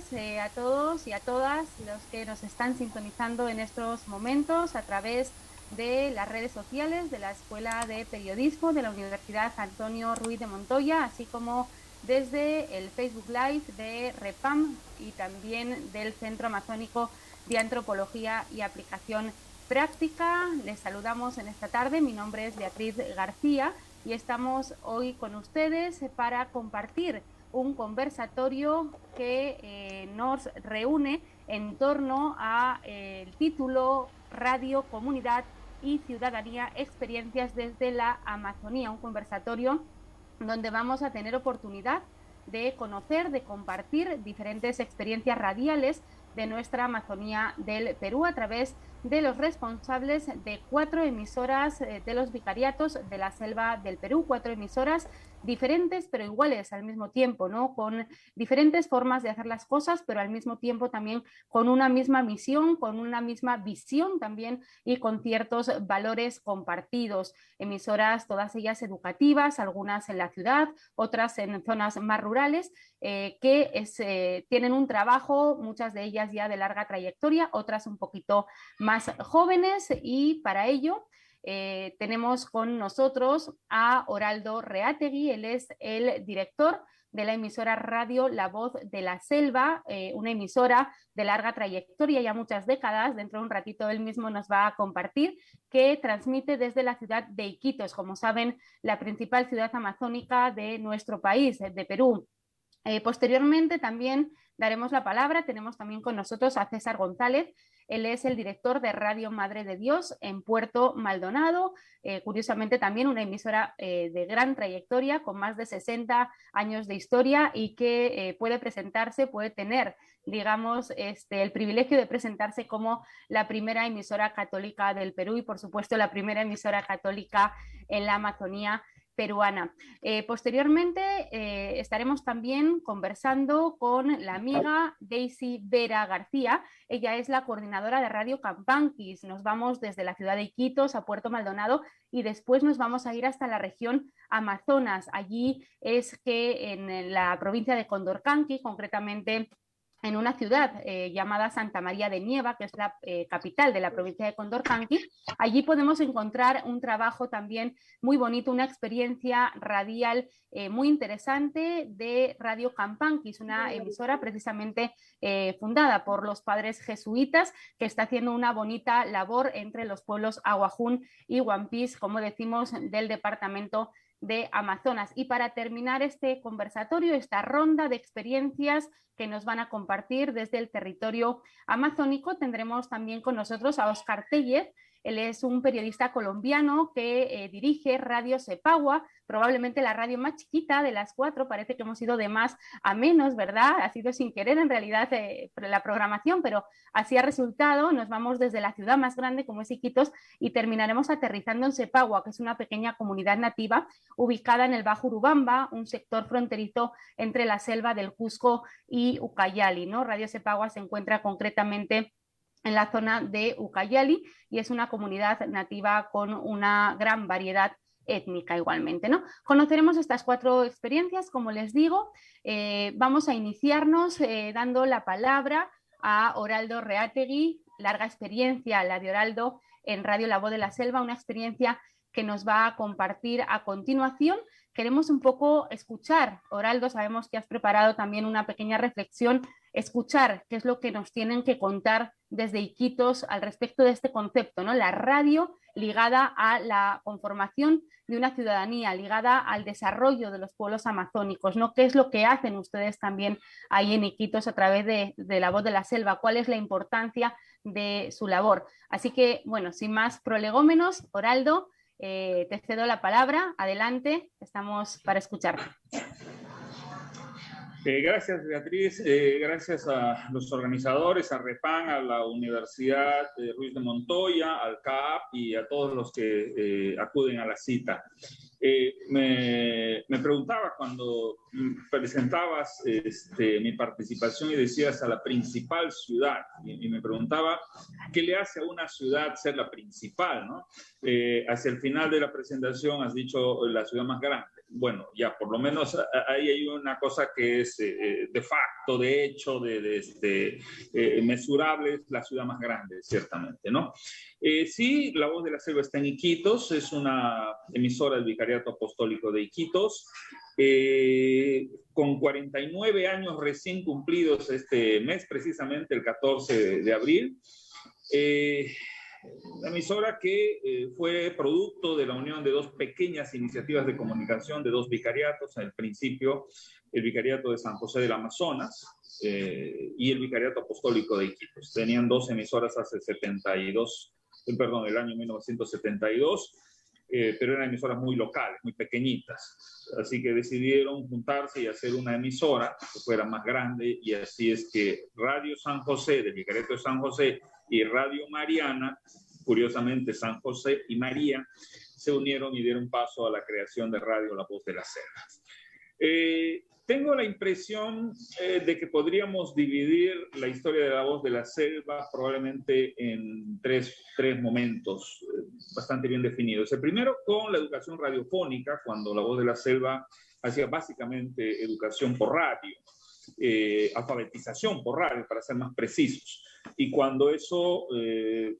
tardes a todos y a todas los que nos están sintonizando en estos momentos a través de las redes sociales de la Escuela de Periodismo de la Universidad Antonio Ruiz de Montoya, así como desde el Facebook Live de REPAM y también del Centro Amazónico de Antropología y Aplicación Práctica. Les saludamos en esta tarde. Mi nombre es Beatriz García y estamos hoy con ustedes para compartir un conversatorio que nos reúne en torno a el título Radio, Comunidad y Ciudadanía, experiencias desde la Amazonía, un conversatorio donde vamos a tener oportunidad de conocer, de compartir diferentes experiencias radiales de nuestra Amazonía del Perú a través de los responsables de 4 emisoras de los vicariatos de la selva del Perú, 4 emisoras diferentes pero iguales al mismo tiempo, ¿no? Con diferentes formas de hacer las cosas, pero al mismo tiempo también con una misma misión, con una misma visión también y con ciertos valores compartidos. Emisoras, todas ellas educativas, algunas en la ciudad, otras en zonas más rurales, que tienen un trabajo, muchas de ellas ya de larga trayectoria, otras un poquito más jóvenes, y para ello tenemos con nosotros a Oraldo Reategui. Él es el director de la emisora Radio La Voz de la Selva, una emisora de larga trayectoria, ya muchas décadas. Dentro de un ratito él mismo nos va a compartir, que transmite desde la ciudad de Iquitos, como saben, la principal ciudad amazónica de nuestro país, de Perú. Posteriormente también daremos la palabra, tenemos también con nosotros a César González. Él es el director de Radio Madre de Dios en Puerto Maldonado, curiosamente también una emisora de gran trayectoria, con más de 60 años de historia, y que puede presentarse, puede tener, digamos, el privilegio de presentarse como la primera emisora católica del Perú y, por supuesto, la primera emisora católica en la Amazonía peruana. Posteriormente estaremos también conversando con la amiga Daisy Vera García. Ella es la coordinadora de Radio Campanquis. Nos vamos desde la ciudad de Iquitos a Puerto Maldonado y después nos vamos a ir hasta la región Amazonas. Allí es que en la provincia de Condorcanqui, concretamente en una ciudad llamada Santa María de Nieva, que es la capital de la provincia de Condorcanqui. Allí podemos encontrar un trabajo también muy bonito, una experiencia radial muy interesante de Radio Campanquis, una emisora precisamente fundada por los padres jesuitas, que está haciendo una bonita labor entre los pueblos Aguajún y Huampís, como decimos, del departamento de Amazonas. Y para terminar este conversatorio, esta ronda de experiencias que nos van a compartir desde el territorio amazónico, tendremos también con nosotros a Óscar Tellez. Él es un periodista colombiano que dirige Radio Cepagua, probablemente la radio más chiquita de las 4. Parece que hemos ido de más a menos, ¿verdad? Ha sido sin querer en realidad la programación, pero así ha resultado. Nos vamos desde la ciudad más grande, como es Iquitos, y terminaremos aterrizando en Cepagua, que es una pequeña comunidad nativa ubicada en el Bajo Urubamba, un sector fronterizo entre la selva del Cusco y Ucayali, ¿no? Radio Cepagua se encuentra concretamente en la zona de Ucayali y es una comunidad nativa con una gran variedad étnica igualmente, ¿no? Conoceremos estas 4 experiencias, como les digo. Vamos a iniciarnos dando la palabra a Oraldo Reategui. Larga experiencia la de Oraldo en Radio La Voz de la Selva, una experiencia que nos va a compartir a continuación. Queremos un poco escuchar, Oraldo, sabemos que has preparado también una pequeña reflexión, escuchar qué es lo que nos tienen que contar desde Iquitos al respecto de este concepto, ¿no? La radio ligada a la conformación de una ciudadanía, ligada al desarrollo de los pueblos amazónicos, ¿no? ¿Qué es lo que hacen ustedes también ahí en Iquitos a través de La Voz de la Selva? ¿Cuál es la importancia de su labor? Así que, bueno, sin más prolegómenos, Oraldo, te cedo la palabra. Adelante, estamos para escucharte. Gracias, Beatriz. Gracias a los organizadores, a REPAM, a la Universidad Ruiz de Montoya, al CAP y a todos los que acuden a la cita. Me preguntaba cuando presentabas mi participación y decías a la principal ciudad, y me preguntaba qué le hace a una ciudad ser la principal, ¿no? Hacia el final de la presentación has dicho la ciudad más grande. bueno, ya por lo menos ahí hay una cosa que es de facto, de hecho, mesurable, es la ciudad más grande, ciertamente, ¿no? Sí, La Voz de la Selva está en Iquitos, es una emisora del Vicariato Apostólico de Iquitos, con 49 años recién cumplidos este mes, precisamente el 14 de abril. La emisora que fue producto de la unión de dos pequeñas iniciativas de comunicación de dos vicariatos, en el principio el Vicariato de San José del Amazonas y el Vicariato Apostólico de Iquitos. Tenían dos emisoras hace el año 1972, pero eran emisoras muy locales, muy pequeñitas. Así que decidieron juntarse y hacer una emisora que fuera más grande, y así es que Radio San José, del Vicariato de San José, y Radio Mariana, curiosamente San José y María, se unieron y dieron paso a la creación de Radio La Voz de la Selva. Tengo la impresión de que podríamos dividir la historia de La Voz de la Selva probablemente en tres momentos bastante bien definidos. El primero con la educación radiofónica, cuando La Voz de la Selva hacía básicamente educación por radio, alfabetización por radio, para ser más precisos. Y cuando eso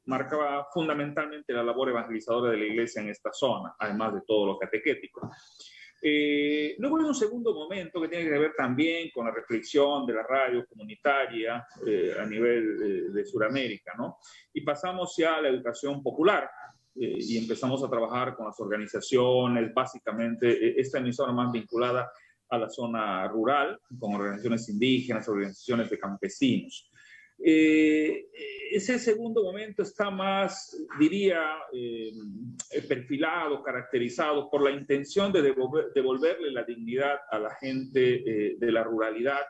marcaba fundamentalmente la labor evangelizadora de la iglesia en esta zona, además de todo lo catequético. Luego hay un segundo momento que tiene que ver también con la reflexión de la radio comunitaria a nivel de Sudamérica, ¿no? Y pasamos ya a la educación popular y empezamos a trabajar con las organizaciones, básicamente esta emisora más vinculada a la zona rural, con organizaciones indígenas, organizaciones de campesinos. Ese segundo momento está más, diría, perfilado, caracterizado por la intención de devolverle la dignidad a la gente de la ruralidad,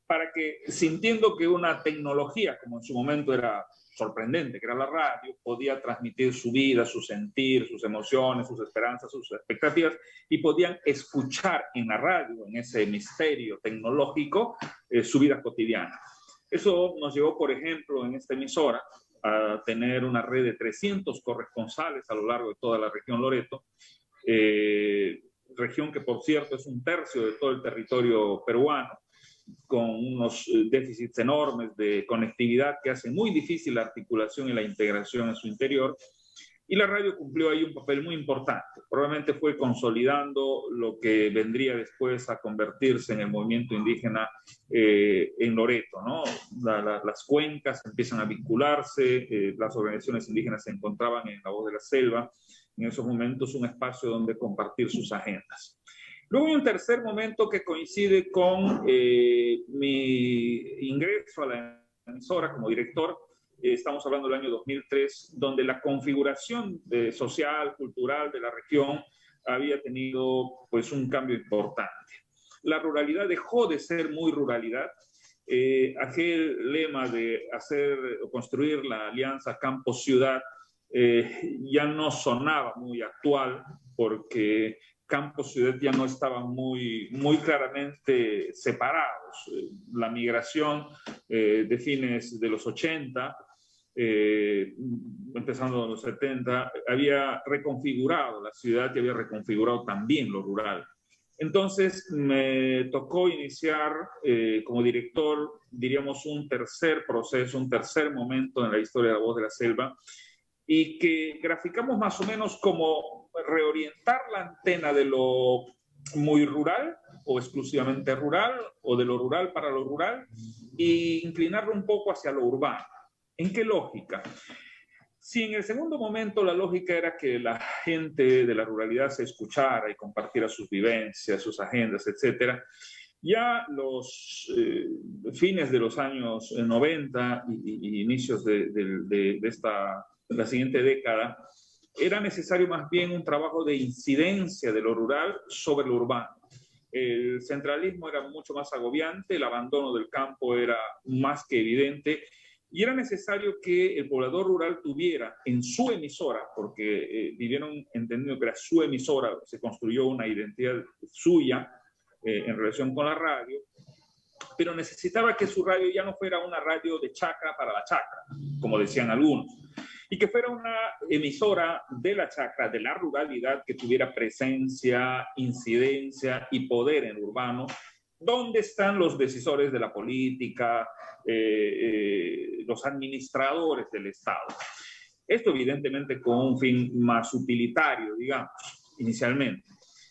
para que, sintiendo que una tecnología, como en su momento era sorprendente, que era la radio, podía transmitir su vida, su sentir, sus emociones, sus esperanzas, sus expectativas, y podían escuchar en la radio, en ese misterio tecnológico, su vida cotidiana. Eso nos llevó, por ejemplo, en esta emisora a tener una red de 300 corresponsales a lo largo de toda la región Loreto, región que, por cierto, es 1/3 de todo el territorio peruano, con unos déficits enormes de conectividad que hace muy difícil la articulación y la integración en su interior. Y la radio cumplió ahí un papel muy importante. Probablemente fue consolidando lo que vendría después a convertirse en el movimiento indígena en Loreto, ¿no? Las cuencas empiezan a vincularse, las organizaciones indígenas se encontraban en La Voz de la Selva, en esos momentos un espacio donde compartir sus agendas. Luego hay un tercer momento que coincide con mi ingreso a la emisora como director. Estamos hablando del año 2003, donde la configuración social, cultural de la región había tenido pues un cambio importante. La ruralidad dejó de ser muy ruralidad. Aquel lema de hacer o construir la alianza campo-ciudad ya no sonaba muy actual, porque campo-ciudad ya no estaban muy claramente separados. La migración de fines de los 80, empezando en los 70, había reconfigurado la ciudad y había reconfigurado también lo rural. Entonces me tocó iniciar como director, diríamos, un tercer proceso, un tercer momento en la historia de La Voz de la Selva, y que graficamos más o menos como reorientar la antena de lo muy rural o exclusivamente rural, o de lo rural para lo rural, e inclinarlo un poco hacia lo urbano. ¿En qué lógica? Si en el segundo momento la lógica era que la gente de la ruralidad se escuchara y compartiera sus vivencias, sus agendas, etcétera, ya los fines de los años 90 y inicios de la siguiente década, era necesario más bien un trabajo de incidencia de lo rural sobre lo urbano. El centralismo era mucho más agobiante, el abandono del campo era más que evidente, y era necesario que el poblador rural tuviera en su emisora, porque vivieron entendiendo que era su emisora, se construyó una identidad suya en relación con la radio, pero necesitaba que su radio ya no fuera una radio de chacra para la chacra, como decían algunos. y que fuera una emisora de la chacra, de la ruralidad, que tuviera presencia, incidencia y poder en lo urbano, donde están los decisores de la política, los administradores del Estado. Esto evidentemente con un fin más utilitario, digamos, inicialmente.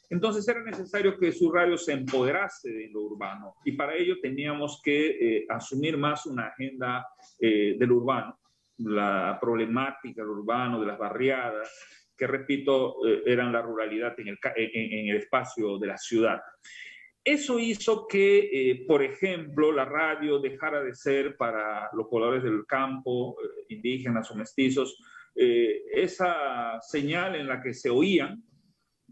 Entonces era necesario que su radio se empoderase de lo urbano y para ello teníamos que asumir más una agenda del urbano, la problemática del urbano, de las barriadas, que repito, eran la ruralidad en el espacio de la ciudad. Eso hizo que, por ejemplo, la radio dejara de ser para los pobladores del campo, indígenas o mestizos, esa señal en la que se oían,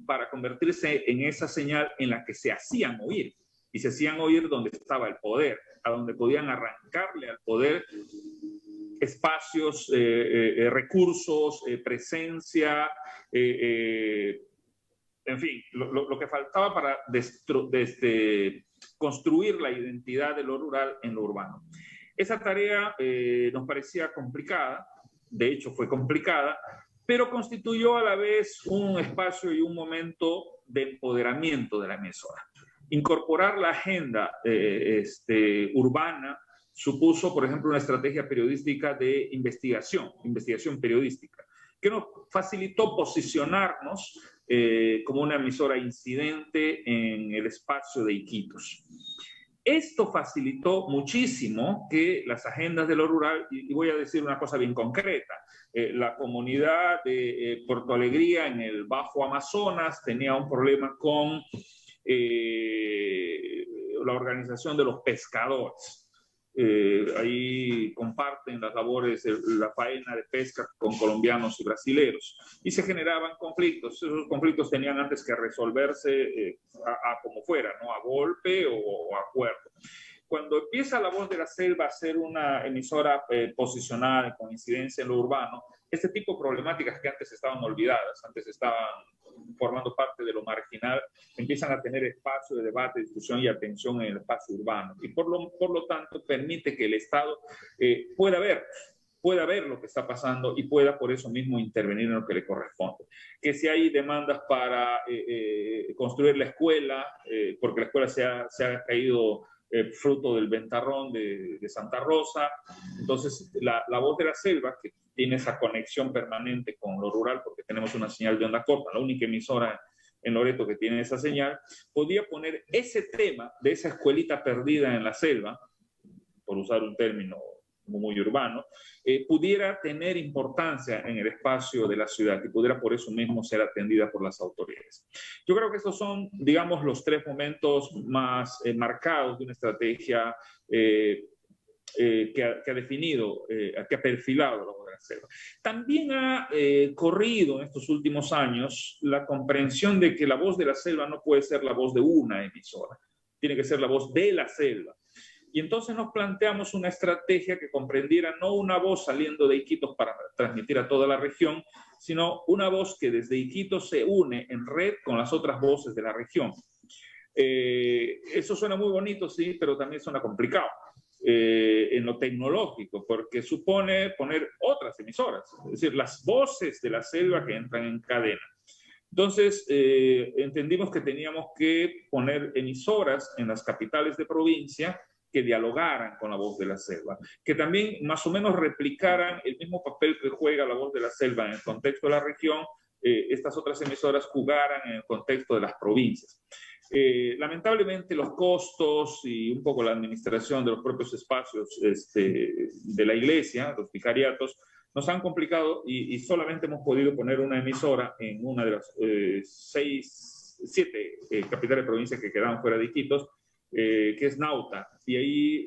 para convertirse en esa señal en la que se hacían oír. Y se hacían oír donde estaba el poder, a donde podían arrancarle al poder espacios, recursos, presencia, en fin, lo que faltaba para construir la identidad de lo rural en lo urbano. Esa tarea nos parecía complicada, de hecho fue complicada, pero constituyó a la vez un espacio y un momento de empoderamiento de la emisora. Incorporar la agenda urbana supuso, por ejemplo, una estrategia periodística de investigación periodística, que nos facilitó posicionarnos como una emisora incidente en el espacio de Iquitos. Esto facilitó muchísimo que las agendas de lo rural, y voy a decir una cosa bien concreta, la comunidad de Puerto Alegría en el Bajo Amazonas tenía un problema con la organización de los pescadores. Ahí comparten las labores de la faena de pesca con colombianos y brasileros y se generaban conflictos. Esos conflictos tenían antes que resolverse como fuera, ¿no? A golpe o a acuerdo. Cuando empieza La Voz de la Selva a ser una emisora posicionada con incidencia en lo urbano, este tipo de problemáticas que antes estaban olvidadas, antes estaban formando parte de lo marginal, empiezan a tener espacio de debate, discusión y atención en el espacio urbano. Y por lo tanto permite que el Estado pueda ver lo que está pasando y pueda por eso mismo intervenir en lo que le corresponde. Que si hay demandas para construir la escuela, porque la escuela se ha caído fruto del ventarrón de Santa Rosa, entonces la Voz de la Selva, que tiene esa conexión permanente con lo rural, porque tenemos una señal de onda corta, la única emisora en Loreto que tiene esa señal, podía poner ese tema de esa escuelita perdida en la selva, por usar un término muy urbano, pudiera tener importancia en el espacio de la ciudad y pudiera por eso mismo ser atendida por las autoridades. Yo creo que estos son, digamos, los tres momentos más marcados de una estrategia que ha definido, que ha perfilado la Voz de la Selva. También ha corrido en estos últimos años la comprensión de que la Voz de la Selva no puede ser la voz de una emisora, tiene que ser la voz de la selva. Y entonces nos planteamos una estrategia que comprendiera no una voz saliendo de Iquitos para transmitir a toda la región, sino una voz que desde Iquitos se une en red con las otras voces de la región. Eso suena muy bonito, sí, pero también suena complicado en lo tecnológico, porque supone poner otras emisoras, es decir, las voces de la selva que entran en cadena. Entonces, entendimos que teníamos que poner emisoras en las capitales de provincia que dialogaran con la Voz de la Selva, que también más o menos replicaran el mismo papel que juega la Voz de la Selva en el contexto de la región, estas otras emisoras jugaran en el contexto de las provincias. Lamentablemente los costos y un poco la administración de los propios espacios de la iglesia, los vicariatos, nos han complicado y solamente hemos podido poner una emisora en una de las 7 capitales de provincia que quedaban fuera de Iquitos, que es Nauta, y ahí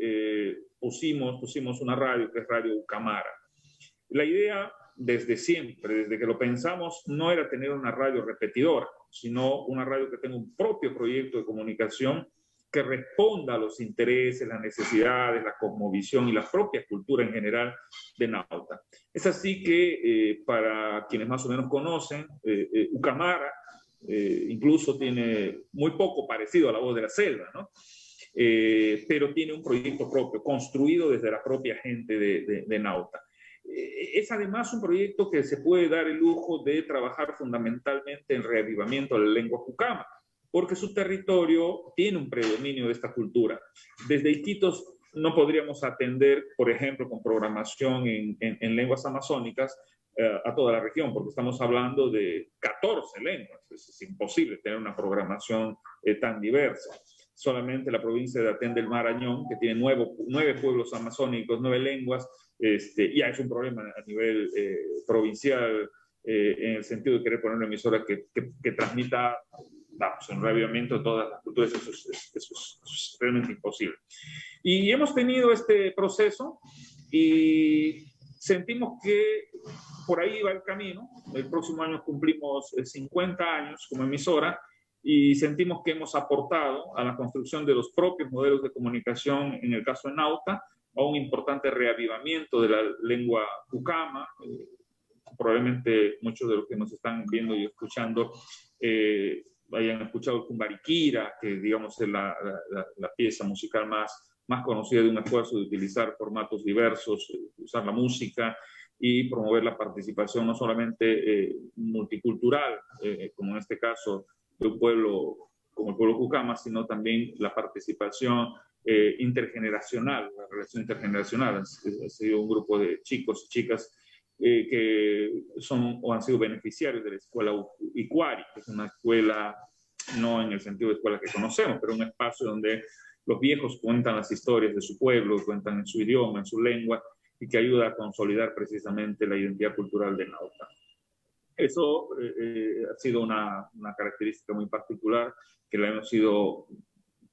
pusimos una radio que es Radio Ucamara. La idea desde siempre, desde que lo pensamos, no era tener una radio repetidora, sino una radio que tenga un propio proyecto de comunicación que responda a los intereses, las necesidades, la cosmovisión y la propia cultura en general de Nauta. Es así que, para quienes más o menos conocen, Ucamara incluso tiene muy poco parecido a La Voz de la Selva, ¿no? Pero tiene un proyecto propio, construido desde la propia gente de Nauta. Es además un proyecto que se puede dar el lujo de trabajar fundamentalmente en reavivamiento de la lengua Pucama, porque su territorio tiene un predominio de esta cultura. Desde Iquitos no podríamos atender, por ejemplo, con programación en lenguas amazónicas a toda la región, porque estamos hablando de 14 lenguas. Es imposible tener una programación tan diversa. Solamente la provincia de Aten del Marañón, que tiene 9 pueblos amazónicos, 9 lenguas, ya es un problema a nivel provincial, en el sentido de querer poner una emisora que transmita, vamos, en reavivamiento de todas las culturas. Eso es realmente imposible. Y hemos tenido este proceso y sentimos que por ahí va el camino. El próximo año cumplimos 50 años como emisora y sentimos que hemos aportado a la construcción de los propios modelos de comunicación, en el caso de Nauta, a un importante reavivamiento de la lengua Pucama. Probablemente muchos de los que nos están viendo y escuchando hayan escuchado el Cumbariquira, que digamos es la pieza musical más conocida, de un esfuerzo de utilizar formatos diversos, usar la música y promover la participación no solamente multicultural, como en este caso de un pueblo como el pueblo Pucama, sino también la participación intergeneracional, la relación intergeneracional. Ha sido un grupo de chicos y chicas que son o han sido beneficiarios de la escuela Icuari, que es una escuela no en el sentido de escuela que conocemos, pero un espacio donde los viejos cuentan las historias de su pueblo, cuentan en su idioma, en su lengua, y que ayuda a consolidar precisamente la identidad cultural de Nauta. Eso ha sido una característica muy particular que la hemos ido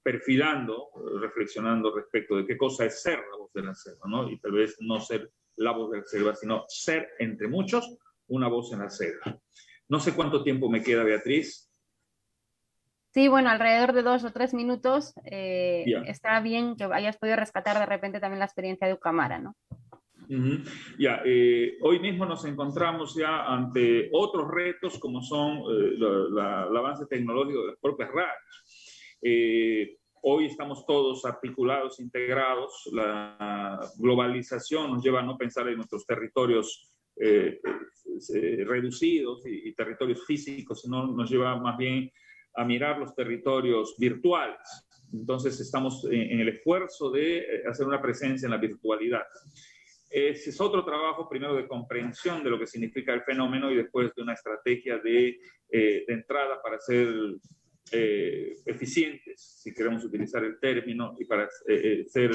perfilando, reflexionando respecto de qué cosa es ser la voz de la selva, ¿no? Y tal vez no ser la voz de la selva, sino ser entre muchos una voz en la selva. No sé cuánto tiempo me queda, Beatriz. Sí, bueno, alrededor de 2 o 3 minutos. Está bien que hayas podido rescatar de repente también la experiencia de Ucamara, ¿no? Hoy mismo nos encontramos ya ante otros retos como son el avance tecnológico de las propias radios. Hoy estamos todos articulados, integrados. La globalización nos lleva a no pensar en nuestros territorios reducidos y territorios físicos, sino nos lleva más bien a mirar los territorios virtuales. Entonces estamos en el esfuerzo de hacer una presencia en la virtualidad. Ese es otro trabajo, primero de comprensión de lo que significa el fenómeno y después de una estrategia de entrada para ser eficientes, si queremos utilizar el término, y para ser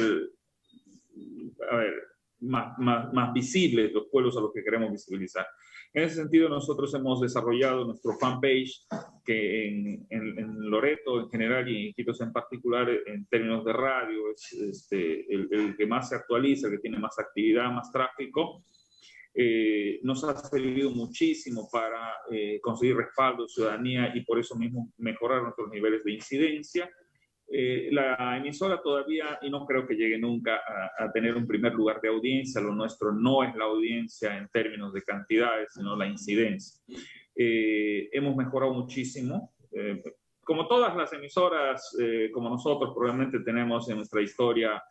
más visibles los pueblos a los que queremos visibilizar. En ese sentido, nosotros hemos desarrollado nuestro fanpage, que en Loreto en general y en Iquitos en particular, en términos de radio, es el que más se actualiza, el que tiene más actividad, más tráfico. Nos ha servido muchísimo para conseguir respaldo, ciudadanía y por eso mismo mejorar nuestros niveles de incidencia. La emisora todavía, y no creo que llegue nunca a tener un primer lugar de audiencia. Lo nuestro no es la audiencia en términos de cantidades, sino la incidencia. Hemos mejorado muchísimo. Como todas las emisoras, como nosotros, probablemente tenemos en nuestra historia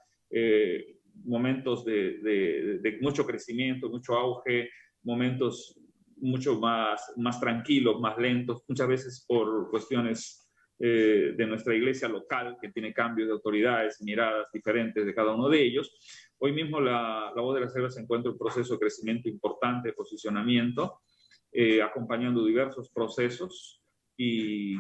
momentos de mucho crecimiento, mucho auge, momentos mucho más tranquilos, más lentos, muchas veces por cuestiones de nuestra iglesia local, que tiene cambios de autoridades y miradas diferentes de cada uno de ellos. Hoy mismo la Voz de la Selva se encuentra en un proceso de crecimiento importante, de posicionamiento, acompañando diversos procesos, y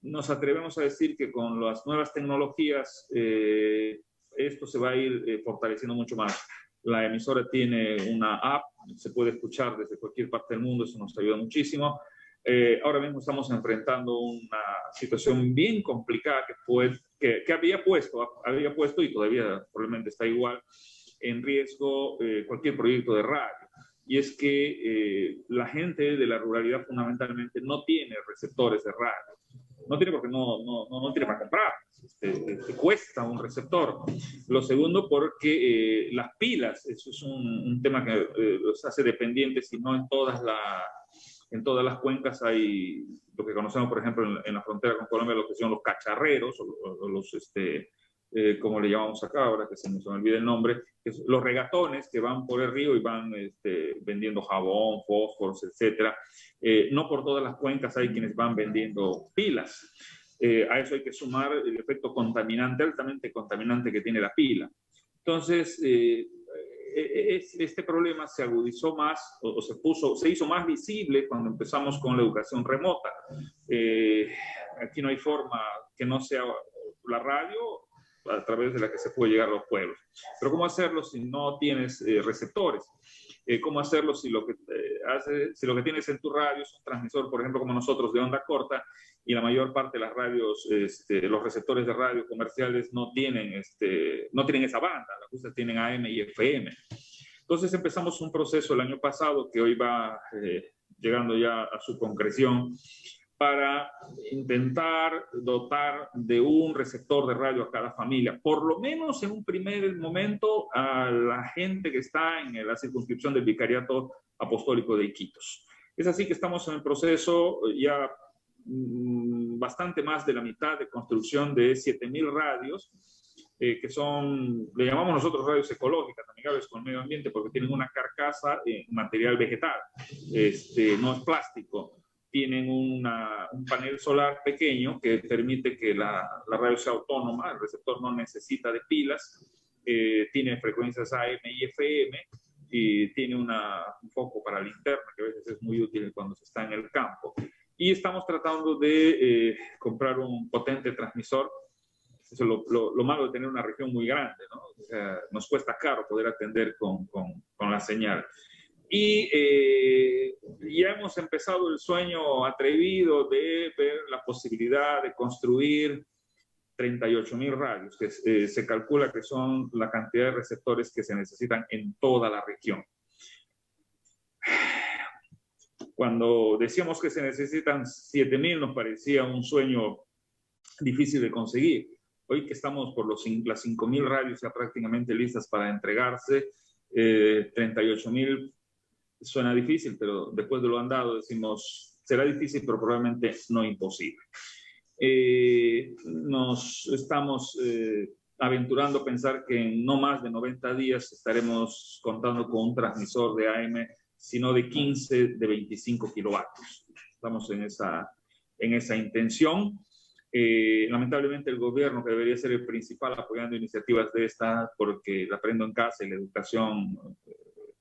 nos atrevemos a decir que con las nuevas tecnologías esto se va a ir fortaleciendo mucho más. La emisora tiene una app, se puede escuchar desde cualquier parte del mundo, eso nos ayuda muchísimo. Ahora mismo estamos enfrentando una situación bien complicada que había puesto y todavía probablemente está igual en riesgo cualquier proyecto de radio. Y es que la gente de la ruralidad fundamentalmente no tiene receptores de radio. No tiene porque no tiene para comprar. Te cuesta un receptor. Lo segundo, porque las pilas, eso es un tema que los hace dependientes, y no en todas las cuencas hay lo que conocemos, por ejemplo, en la frontera con Colombia, lo que son los cacharreros o los como le llamamos acá, ahora que se me olvida el nombre, que los regatones que van por el río y van vendiendo jabón, fósforos, etcétera. No por todas las cuencas hay quienes van vendiendo pilas. A eso hay que sumar el efecto contaminante, altamente contaminante que tiene la pila. Entonces, este problema se agudizó más o se hizo más visible cuando empezamos con la educación remota. Aquí no hay forma que no sea la radio a través de la que se puede llegar a los pueblos. Pero ¿cómo hacerlo si no tienes receptores? ¿Cómo hacerlo si lo que tienes en tu radio es un transmisor, por ejemplo, como nosotros, de onda corta, y la mayor parte de las radios, los receptores de radio comerciales no tienen esa banda, las cosas tienen AM y FM. Entonces empezamos un proceso el año pasado que hoy va llegando ya a su concreción, para intentar dotar de un receptor de radio a cada familia, por lo menos en un primer momento a la gente que está en la circunscripción del Vicariato Apostólico de Iquitos. Es así que estamos en el proceso ya bastante más de la mitad de construcción de 7.000 radios, que son, le llamamos nosotros radios ecológicas, amigables con el medio ambiente, porque tienen una carcasa en material vegetal, no es plástico. Tienen un panel solar pequeño que permite que la radio sea autónoma, el receptor no necesita de pilas, tiene frecuencias AM y FM, y tiene un foco para linterna, que a veces es muy útil cuando se está en el campo. Y estamos tratando de comprar un potente transmisor. Eso es lo malo de tener una región muy grande, ¿no? O sea, nos cuesta caro poder atender con la señal. Y ya hemos empezado el sueño atrevido de ver la posibilidad de construir 38.000 radios, que se calcula que son la cantidad de receptores que se necesitan en toda la región. Cuando decíamos que se necesitan 7.000, nos parecía un sueño difícil de conseguir. Hoy que estamos por las 5.000 radios ya prácticamente listas para entregarse, 38.000 suena difícil, pero después de lo andado decimos, será difícil, pero probablemente no imposible. Nos estamos aventurando a pensar que en no más de 90 días estaremos contando con un transmisor de AM, sino de 15, de 25 kilovatios. Estamos en esa intención. Lamentablemente el gobierno, que debería ser el principal apoyando iniciativas de esta, porque la Aprendo en Casa y la educación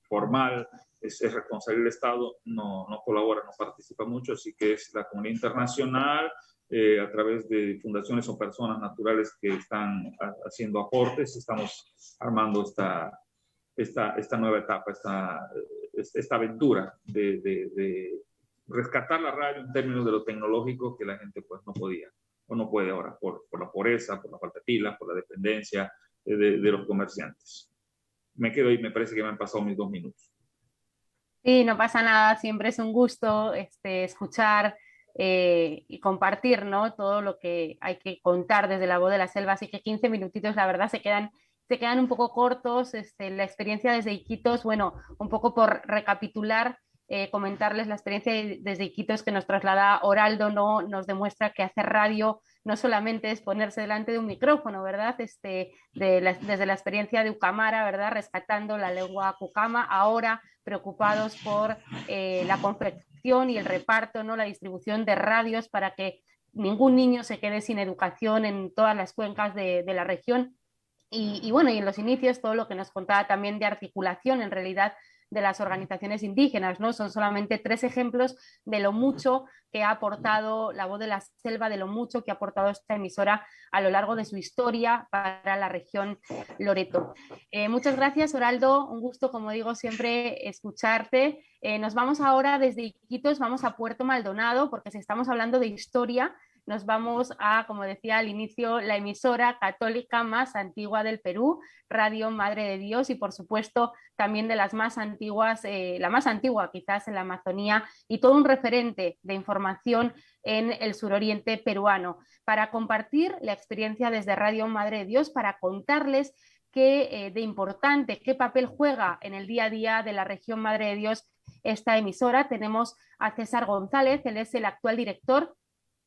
formal es responsable del Estado, no colabora, no participa mucho, así que es la comunidad internacional, a través de fundaciones o personas naturales que están haciendo aportes. Estamos armando esta nueva etapa, esta aventura de rescatar la radio en términos de lo tecnológico, que la gente pues no podía o no puede ahora por la pobreza, por la falta de pilas, por la dependencia de los comerciantes. Me quedo ahí, me parece que me han pasado mis 2 minutos. Sí, no pasa nada, siempre es un gusto escuchar y compartir, ¿no? Todo lo que hay que contar desde la voz de la selva, así que 15 minutitos, la verdad, se quedan un poco cortos. La experiencia desde Iquitos, bueno, un poco por recapitular, comentarles la experiencia desde Iquitos que nos traslada Oraldo, ¿no? Nos demuestra que hacer radio no solamente es ponerse delante de un micrófono, ¿verdad? Desde la experiencia de Ucamara, ¿verdad? Rescatando la lengua cucama, ahora preocupados por la confección y el reparto, ¿no? La distribución de radios para que ningún niño se quede sin educación en todas las cuencas de la región. Y bueno, y en los inicios todo lo que nos contaba también de articulación, en realidad, de las organizaciones indígenas, ¿no? Son solamente 3 ejemplos de lo mucho que ha aportado la voz de la selva, de lo mucho que ha aportado esta emisora a lo largo de su historia para la región Loreto. Muchas gracias, Oraldo, un gusto, como digo, siempre escucharte. Nos vamos ahora desde Iquitos, vamos a Puerto Maldonado, porque si estamos hablando de historia, nos vamos a, como decía al inicio, la emisora católica más antigua del Perú, Radio Madre de Dios, y por supuesto también de las más antiguas, la más antigua quizás en la Amazonía, y todo un referente de información en el suroriente peruano, para compartir la experiencia desde Radio Madre de Dios, para contarles qué de importante, qué papel juega en el día a día de la región Madre de Dios esta emisora. Tenemos a César González, él es el actual director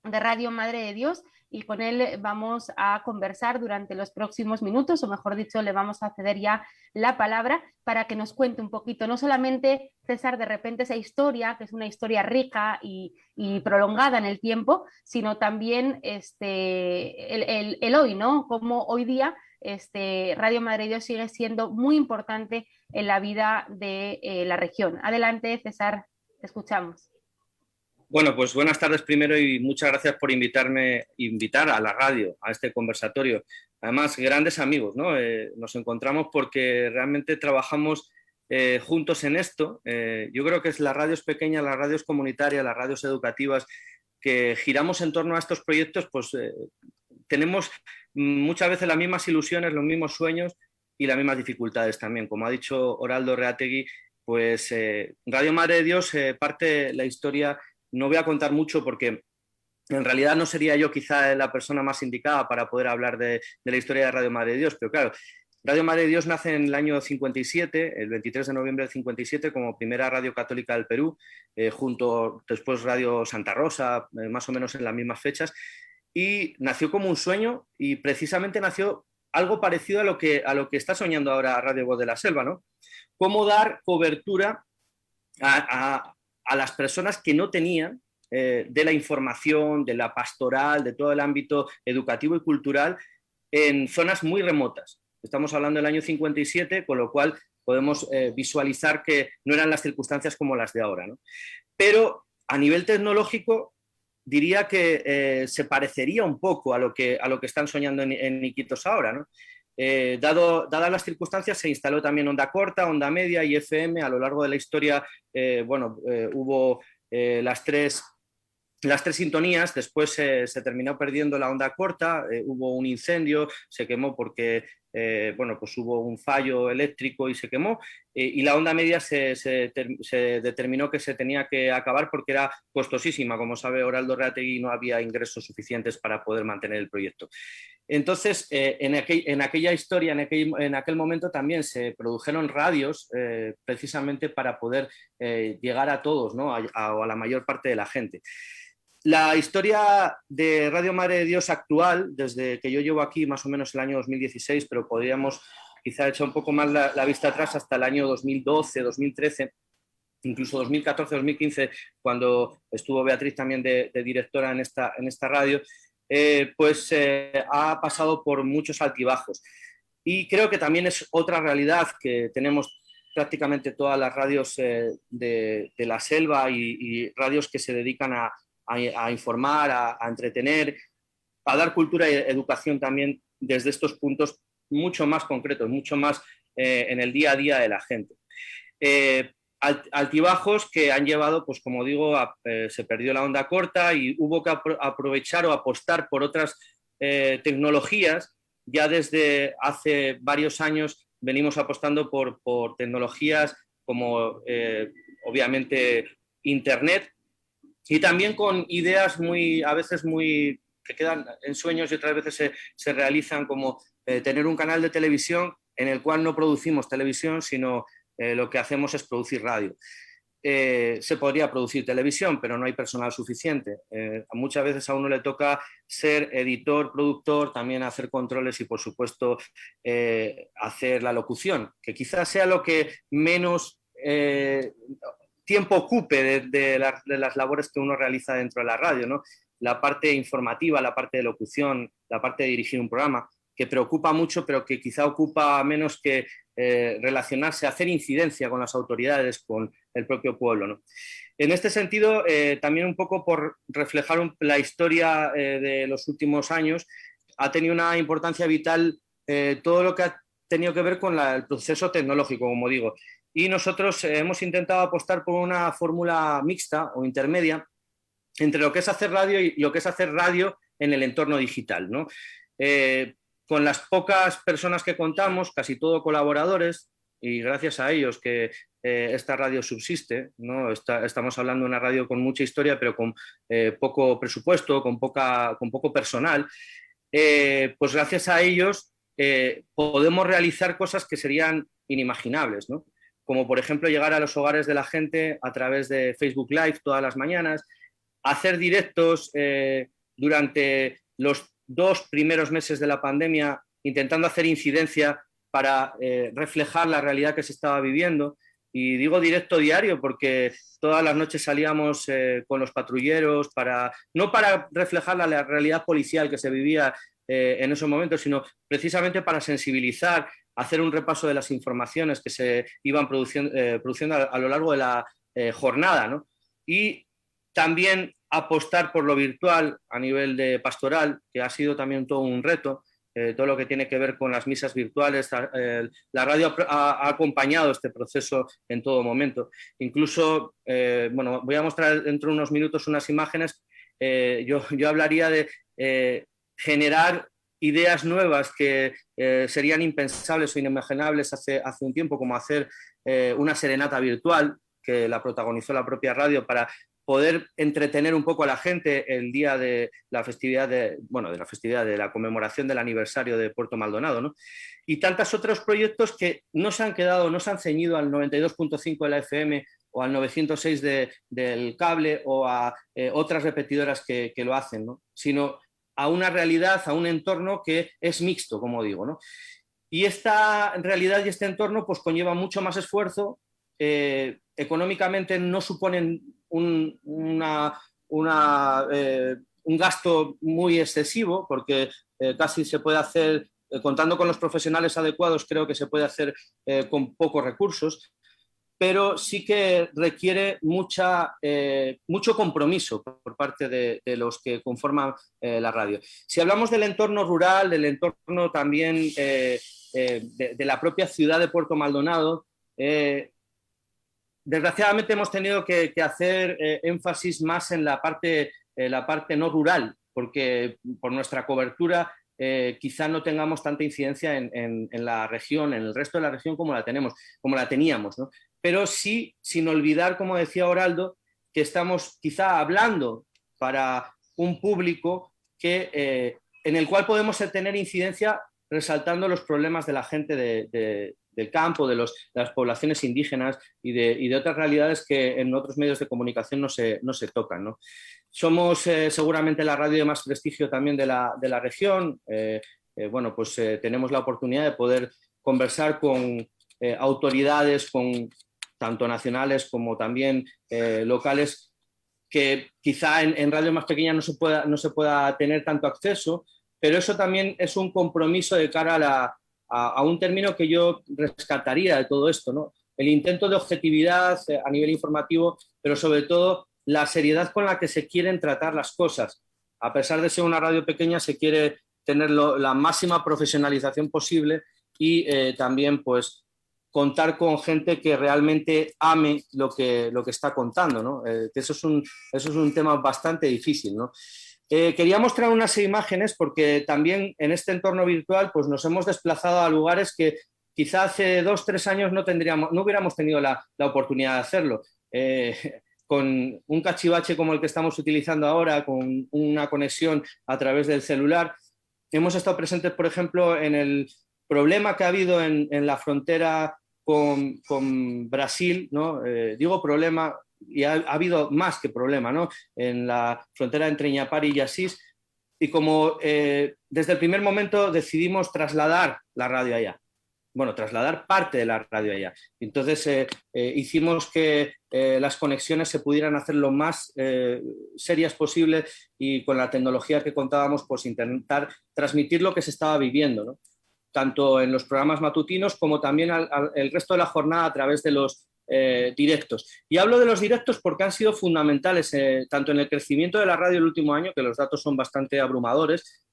de Radio Madre de Dios, y con él vamos a conversar durante los próximos minutos, o mejor dicho, le vamos a ceder ya la palabra para que nos cuente un poquito, no solamente, César, de repente esa historia, que es una historia rica y prolongada en el tiempo, sino también el hoy, ¿no? Como hoy día Radio Madre de Dios sigue siendo muy importante en la vida de la región. Adelante, César, te escuchamos. Bueno, pues buenas tardes primero y muchas gracias por invitar a la radio, a este conversatorio. Además, grandes amigos, ¿no? Nos encontramos porque realmente trabajamos juntos en esto. Yo creo que las radios pequeñas, las radios comunitarias, las radios educativas, que giramos en torno a estos proyectos, pues tenemos muchas veces las mismas ilusiones, los mismos sueños y las mismas dificultades también. Como ha dicho Oraldo Reategui, pues Radio Madre de Dios parte la historia. No voy a contar mucho porque en realidad no sería yo quizá la persona más indicada para poder hablar de la historia de Radio Madre de Dios, pero claro, Radio Madre de Dios nace en el año 57, el 23 de noviembre del 57, como primera radio católica del Perú, junto después Radio Santa Rosa, más o menos en las mismas fechas, y nació como un sueño y precisamente nació algo parecido a lo que está soñando ahora Radio Voz de la Selva, ¿no? Cómo dar cobertura a las personas que no tenían de la información, de la pastoral, de todo el ámbito educativo y cultural en zonas muy remotas. Estamos hablando del año 57, con lo cual podemos visualizar que no eran las circunstancias como las de ahora, ¿no? Pero a nivel tecnológico diría que se parecería un poco a lo que están soñando en Iquitos ahora, ¿no? Dadas las circunstancias, se instaló también onda corta, onda media y FM. A lo largo de la historia, hubo las tres sintonías. Después se terminó perdiendo la onda corta, hubo un incendio, se quemó porque pues hubo un fallo eléctrico y se quemó, y la onda media se determinó que se tenía que acabar porque era costosísima. Como sabe Oraldo Reategui, no había ingresos suficientes para poder mantener el proyecto. Entonces, en aquella historia, en aquel momento también se produjeron radios precisamente para poder llegar a todos, ¿no? a la mayor parte de la gente. La historia de Radio Madre de Dios actual, desde que yo llevo aquí más o menos el año 2016, pero podríamos quizá echar un poco más la vista atrás hasta el año 2012, 2013, incluso 2014, 2015, cuando estuvo Beatriz también de directora en esta radio, ha pasado por muchos altibajos. Y creo que también es otra realidad que tenemos prácticamente todas las radios de la selva y radios que se dedican a informar, a entretener, a dar cultura y educación también desde estos puntos mucho más concretos, mucho más en el día a día de la gente. Altibajos que han llevado, pues como digo, se perdió la onda corta y hubo que aprovechar o apostar por otras tecnologías. Ya desde hace varios años venimos apostando por tecnologías como obviamente Internet, y también con ideas a veces que quedan en sueños y otras veces se realizan, como tener un canal de televisión en el cual no producimos televisión, sino lo que hacemos es producir radio. Se podría producir televisión, pero no hay personal suficiente. Muchas veces a uno le toca ser editor, productor, también hacer controles y, por supuesto, hacer la locución, que quizás sea lo que menos tiempo ocupe de las labores que uno realiza dentro de la radio, ¿no? La parte informativa, la parte de locución, la parte de dirigir un programa, que preocupa mucho, pero que quizá ocupa menos que relacionarse, hacer incidencia con las autoridades, con el propio pueblo, ¿no? En este sentido, también un poco por reflejar la historia de los últimos años, ha tenido una importancia vital todo lo que ha tenido que ver con el proceso tecnológico, como digo. Y nosotros hemos intentado apostar por una fórmula mixta o intermedia entre lo que es hacer radio y lo que es hacer radio en el entorno digital, ¿no? Con las pocas personas que contamos, casi todo colaboradores, y gracias a ellos que esta radio subsiste, ¿no? Estamos hablando de una radio con mucha historia, pero con poco presupuesto, con poco personal. Pues gracias a ellos podemos realizar cosas que serían inimaginables, ¿no? Como por ejemplo llegar a los hogares de la gente a través de Facebook Live todas las mañanas, hacer directos durante los 2 primeros meses de la pandemia intentando hacer incidencia para reflejar la realidad que se estaba viviendo. Y digo directo diario porque todas las noches salíamos con los patrulleros, no para reflejar la realidad policial que se vivía en esos momentos, sino precisamente para sensibilizar, hacer un repaso de las informaciones que se iban produciendo a lo largo de la jornada, ¿no? Y también apostar por lo virtual a nivel de pastoral, que ha sido también todo un reto. Todo lo que tiene que ver con las misas virtuales, la radio ha acompañado este proceso en todo momento. Incluso, bueno, voy a mostrar dentro de unos minutos unas imágenes. Yo hablaría de generar ideas nuevas que serían impensables o inimaginables hace un tiempo, como hacer una serenata virtual, que la protagonizó la propia radio, para poder entretener un poco a la gente el día de la festividad de la conmemoración del aniversario de Puerto Maldonado, ¿no? Y tantos otros proyectos que no se han ceñido al 92.5 de la FM o al 906 del cable o a otras repetidoras que lo hacen, ¿no? Sino a una realidad, a un entorno que es mixto, como digo, ¿no? Y esta realidad y este entorno pues conlleva mucho más esfuerzo. Económicamente no suponen un gasto muy excesivo, porque casi se puede hacer, contando con los profesionales adecuados, creo que se puede hacer con pocos recursos, pero sí que requiere mucho compromiso por parte de los que conforman la radio. Si hablamos del entorno rural, del entorno también de la propia ciudad de Puerto Maldonado, desgraciadamente hemos tenido que hacer énfasis más en la parte no rural, porque por nuestra cobertura quizá no tengamos tanta incidencia en la región, en el resto de la región como la teníamos, ¿no? Pero sí, sin olvidar, como decía Oraldo, que estamos quizá hablando para un público en el cual podemos tener incidencia resaltando los problemas de la gente del campo, de las poblaciones indígenas y de otras realidades que en otros medios de comunicación no se tocan, ¿no? Somos seguramente la radio de más prestigio también de la región. Bueno, pues tenemos la oportunidad de poder conversar con autoridades, tanto nacionales como también locales, que quizá en radios más pequeñas no se pueda tener tanto acceso, pero eso también es un compromiso de cara a un término que yo rescataría de todo esto, ¿no? El intento de objetividad a nivel informativo, pero sobre todo la seriedad con la que se quieren tratar las cosas. A pesar de ser una radio pequeña, se quiere tener la máxima profesionalización posible y también pues contar con gente que realmente ame lo que está contando, ¿no? Eso es un tema bastante difícil, ¿no? Quería mostrar unas imágenes porque también en este entorno virtual pues nos hemos desplazado a lugares que quizá hace 2 o 3 años no hubiéramos tenido la oportunidad de hacerlo. Con un cachivache como el que estamos utilizando ahora, con una conexión a través del celular, hemos estado presentes, por ejemplo, en el problema que ha habido en la frontera con Brasil, ¿no? Digo problema, y ha habido más que problema, ¿no? En la frontera entre Ñapari y Asís, y como desde el primer momento decidimos trasladar la radio allá. Bueno, trasladar parte de la radio allá. Entonces hicimos que las conexiones se pudieran hacer lo más serias posible y con la tecnología que contábamos, pues intentar transmitir lo que se estaba viviendo, ¿no? Tanto en los programas matutinos como también el resto de la jornada a través de los directos. Y hablo de los directos porque han sido fundamentales, tanto en el crecimiento de la radio el último año, que los datos son bastante abrumadores.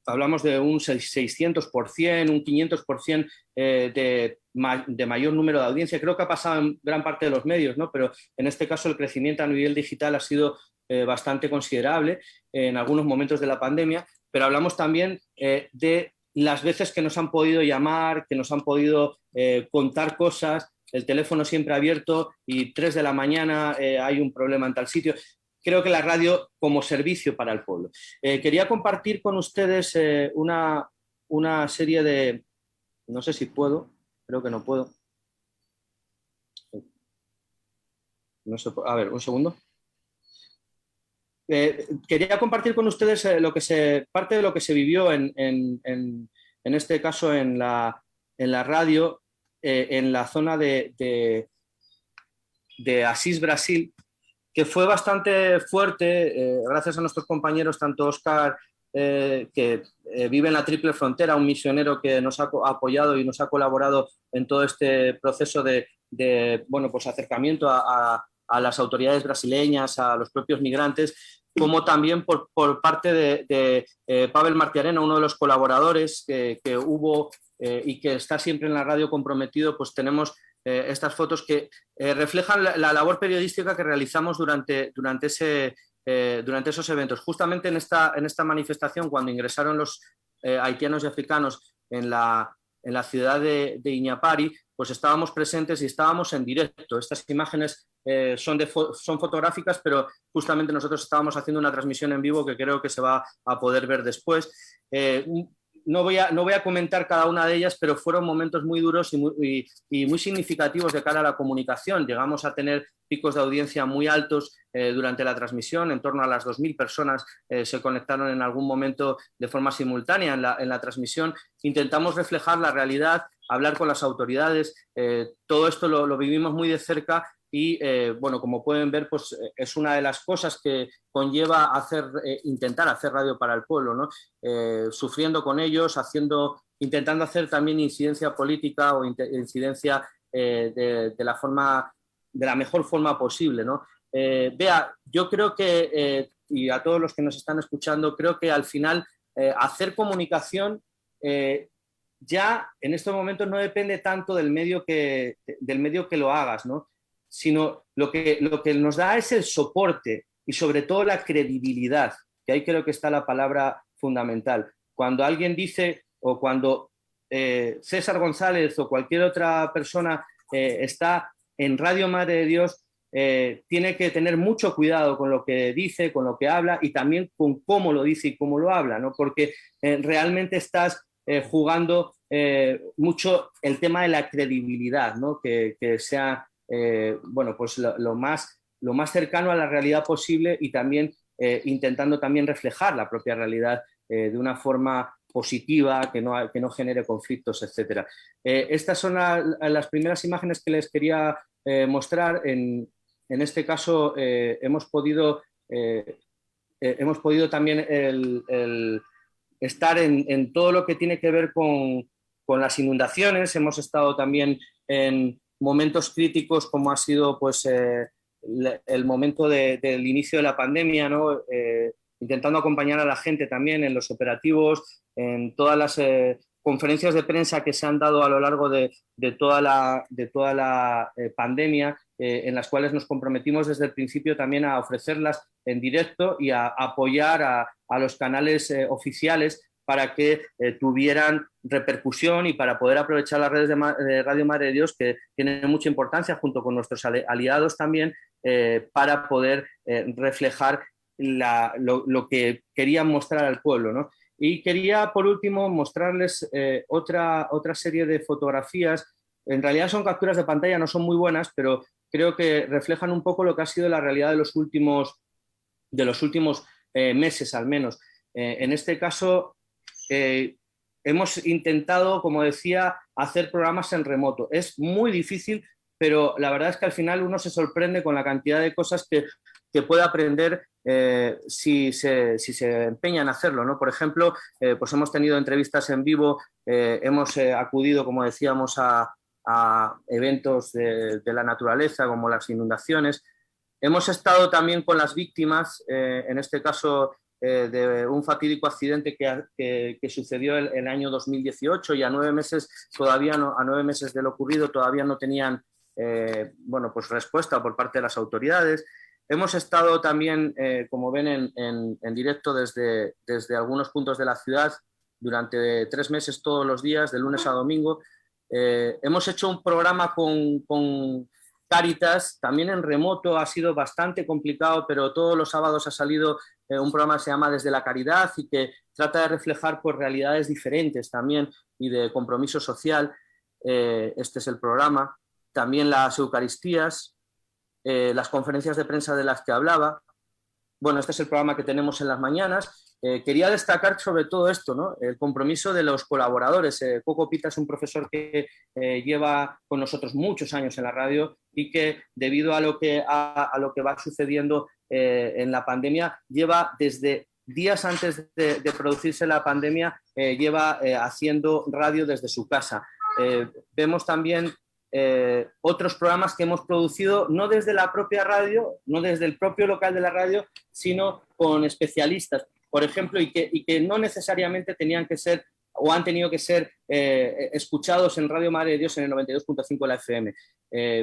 Hablamos de un 600%, un 500% de mayor número de audiencia. Creo que ha pasado en gran parte de los medios, ¿no? Pero en este caso el crecimiento a nivel digital ha sido bastante considerable en algunos momentos de la pandemia, pero hablamos también de las veces que nos han podido llamar, que nos han podido contar cosas, el teléfono siempre abierto y 3 de la mañana hay un problema en tal sitio. Creo que la radio como servicio para el pueblo. Quería compartir con ustedes una serie de... No sé si puedo, creo que no puedo. No sé, a ver, un segundo. quería compartir con ustedes parte de lo que se vivió en este caso en la radio, en la zona de Asís, Brasil, que fue bastante fuerte, gracias a nuestros compañeros, tanto Óscar, que vive en la Triple Frontera, un misionero que nos ha apoyado y nos ha colaborado en todo este proceso de bueno, pues acercamiento a las autoridades brasileñas, a los propios migrantes, como también por parte de Pavel Martiarena, uno de los colaboradores que hubo y que está siempre en la radio comprometido. Pues tenemos estas fotos que reflejan la labor periodística que realizamos durante esos eventos. Justamente en esta manifestación, cuando ingresaron los haitianos y africanos en la ciudad de Iñapari, pues estábamos presentes y estábamos en directo. Estas imágenes son fotográficas, pero justamente nosotros estábamos haciendo una transmisión en vivo que creo que se va a poder ver después. No voy a comentar cada una de ellas, pero fueron momentos muy duros y muy significativos de cara a la comunicación. Llegamos a tener picos de audiencia muy altos durante la transmisión, en torno a las 2.000 personas se conectaron en algún momento de forma simultánea en la transmisión. Intentamos reflejar la realidad, hablar con las autoridades, todo esto lo vivimos muy de cerca. Y bueno, como pueden ver, pues es una de las cosas que conlleva intentar hacer radio para el pueblo, ¿no? Sufriendo con ellos, intentando hacer también incidencia política o incidencia de la mejor forma posible, ¿no? Bea, yo creo que, y a todos los que nos están escuchando, creo que al final hacer comunicación ya en estos momentos no depende tanto del medio que lo hagas, ¿no? Sino lo que nos da es el soporte y sobre todo la credibilidad, que ahí creo que está la palabra fundamental. Cuando alguien dice, o cuando César González o cualquier otra persona está en Radio Madre de Dios, tiene que tener mucho cuidado con lo que dice, con lo que habla y también con cómo lo dice y cómo lo habla, ¿no? Porque realmente estás jugando mucho el tema de la credibilidad, ¿no? Que sea bueno, pues lo más cercano a la realidad posible y también intentando también reflejar la propia realidad de una forma positiva, que no genere conflictos, etc. Estas son las primeras imágenes que les quería mostrar. En este caso hemos podido también estar en todo lo que tiene que ver con las inundaciones. Hemos estado también en momentos críticos como ha sido pues, el momento del inicio de la pandemia, ¿no? Intentando acompañar a la gente también en los operativos, en todas las conferencias de prensa que se han dado a lo largo de toda la pandemia, en las cuales nos comprometimos desde el principio también a ofrecerlas en directo y a apoyar a los canales oficiales para que tuvieran repercusión y para poder aprovechar las redes de Radio Madre de Dios, que tienen mucha importancia, junto con nuestros aliados también, para poder reflejar lo que querían mostrar al pueblo, ¿no? Y quería, por último, mostrarles otra serie de fotografías. En realidad son capturas de pantalla, no son muy buenas, pero creo que reflejan un poco lo que ha sido la realidad de los últimos meses, al menos. En este caso, hemos intentado, como decía, hacer programas en remoto. Es muy difícil, pero la verdad es que al final uno se sorprende con la cantidad de cosas que puede aprender si se empeña en hacerlo, ¿no? Por ejemplo, pues hemos tenido entrevistas en vivo, hemos acudido, como decíamos, a eventos de la naturaleza, como las inundaciones. Hemos estado también con las víctimas, en este caso de un fatídico accidente que sucedió el año 2018, y a 9 meses de lo ocurrido todavía no tenían bueno, pues respuesta por parte de las autoridades. Hemos estado también, como ven, en directo desde algunos puntos de la ciudad durante 3 meses, todos los días, de lunes a domingo. Hemos hecho un programa con Cáritas, también en remoto. Ha sido bastante complicado, pero todos los sábados ha salido un programa que se llama Desde la Caridad y que trata de reflejar pues, realidades diferentes también y de compromiso social. Este es el programa. También las Eucaristías, las conferencias de prensa de las que hablaba. bueno, este es el programa que tenemos en las mañanas. Quería destacar sobre todo esto, ¿no? El compromiso de los colaboradores. Coco Pita es un profesor que lleva con nosotros muchos años en la radio y que debido a lo que va sucediendo en la pandemia, lleva desde días antes de producirse la pandemia, lleva haciendo radio desde su casa. Vemos también otros programas que hemos producido no desde la propia radio, no desde el propio local de la radio, sino con especialistas, por ejemplo, y que no necesariamente tenían que ser o han tenido que ser escuchados en Radio Madre de Dios en el 92.5 de la FM.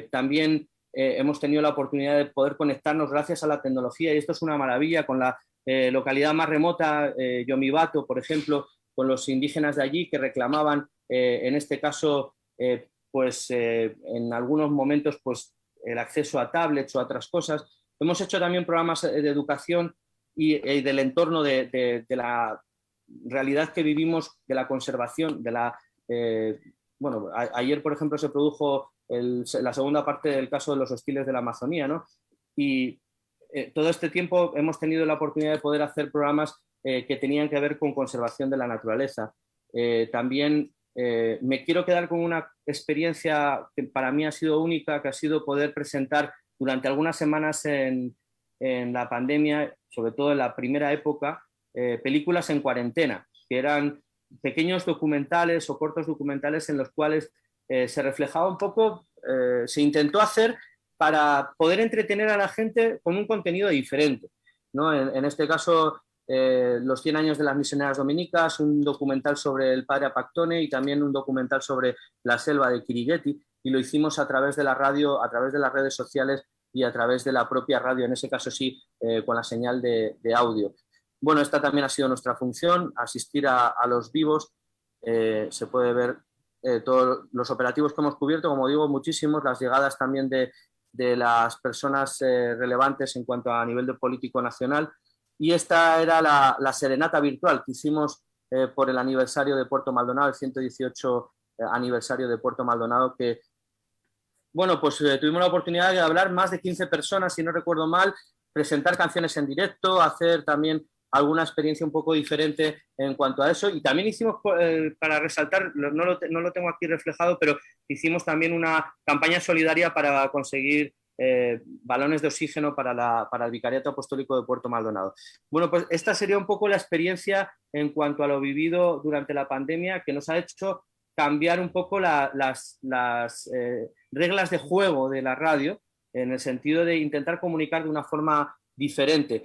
También hemos tenido la oportunidad de poder conectarnos gracias a la tecnología, y esto es una maravilla, con la localidad más remota, Yomibato, por ejemplo, con los indígenas de allí que reclamaban, en este caso, en algunos momentos, pues, el acceso a tablets o a otras cosas. Hemos hecho también programas de educación y del entorno de la realidad que vivimos, de la conservación, ayer, por ejemplo, se produjo la segunda parte del caso de los hostiles de la Amazonía, ¿no? Y todo este tiempo hemos tenido la oportunidad de poder hacer programas que tenían que ver con conservación de la naturaleza. También me quiero quedar con una experiencia que para mí ha sido única, que ha sido poder presentar durante algunas semanas en la pandemia, sobre todo en la primera época, películas en cuarentena, que eran pequeños documentales o cortos documentales en los cuales se reflejaba un poco, se intentó hacer para poder entretener a la gente con un contenido diferente, ¿no? En este caso, los 100 años de las misioneras dominicas, un documental sobre el padre Apactone y también un documental sobre la selva de Kirigueti, y lo hicimos a través de la radio, a través de las redes sociales y a través de la propia radio, en ese caso sí, con la señal de audio. Bueno, esta también ha sido nuestra función, asistir a los vivos. Se puede ver todos los operativos que hemos cubierto, como digo, muchísimos, las llegadas también de las personas relevantes en cuanto a nivel de político nacional. Y esta era la serenata virtual que hicimos por el aniversario de Puerto Maldonado, el 118 aniversario de Puerto Maldonado, que, bueno, pues tuvimos la oportunidad de hablar más de 15 personas, si no recuerdo mal, presentar canciones en directo, hacer también alguna experiencia un poco diferente en cuanto a eso. Y también hicimos, para resaltar, no lo tengo aquí reflejado, pero hicimos también una campaña solidaria para conseguir balones de oxígeno para el Vicariato Apostólico de Puerto Maldonado. Bueno, pues esta sería un poco la experiencia en cuanto a lo vivido durante la pandemia, que nos ha hecho cambiar un poco las reglas de juego de la radio, en el sentido de intentar comunicar de una forma diferente.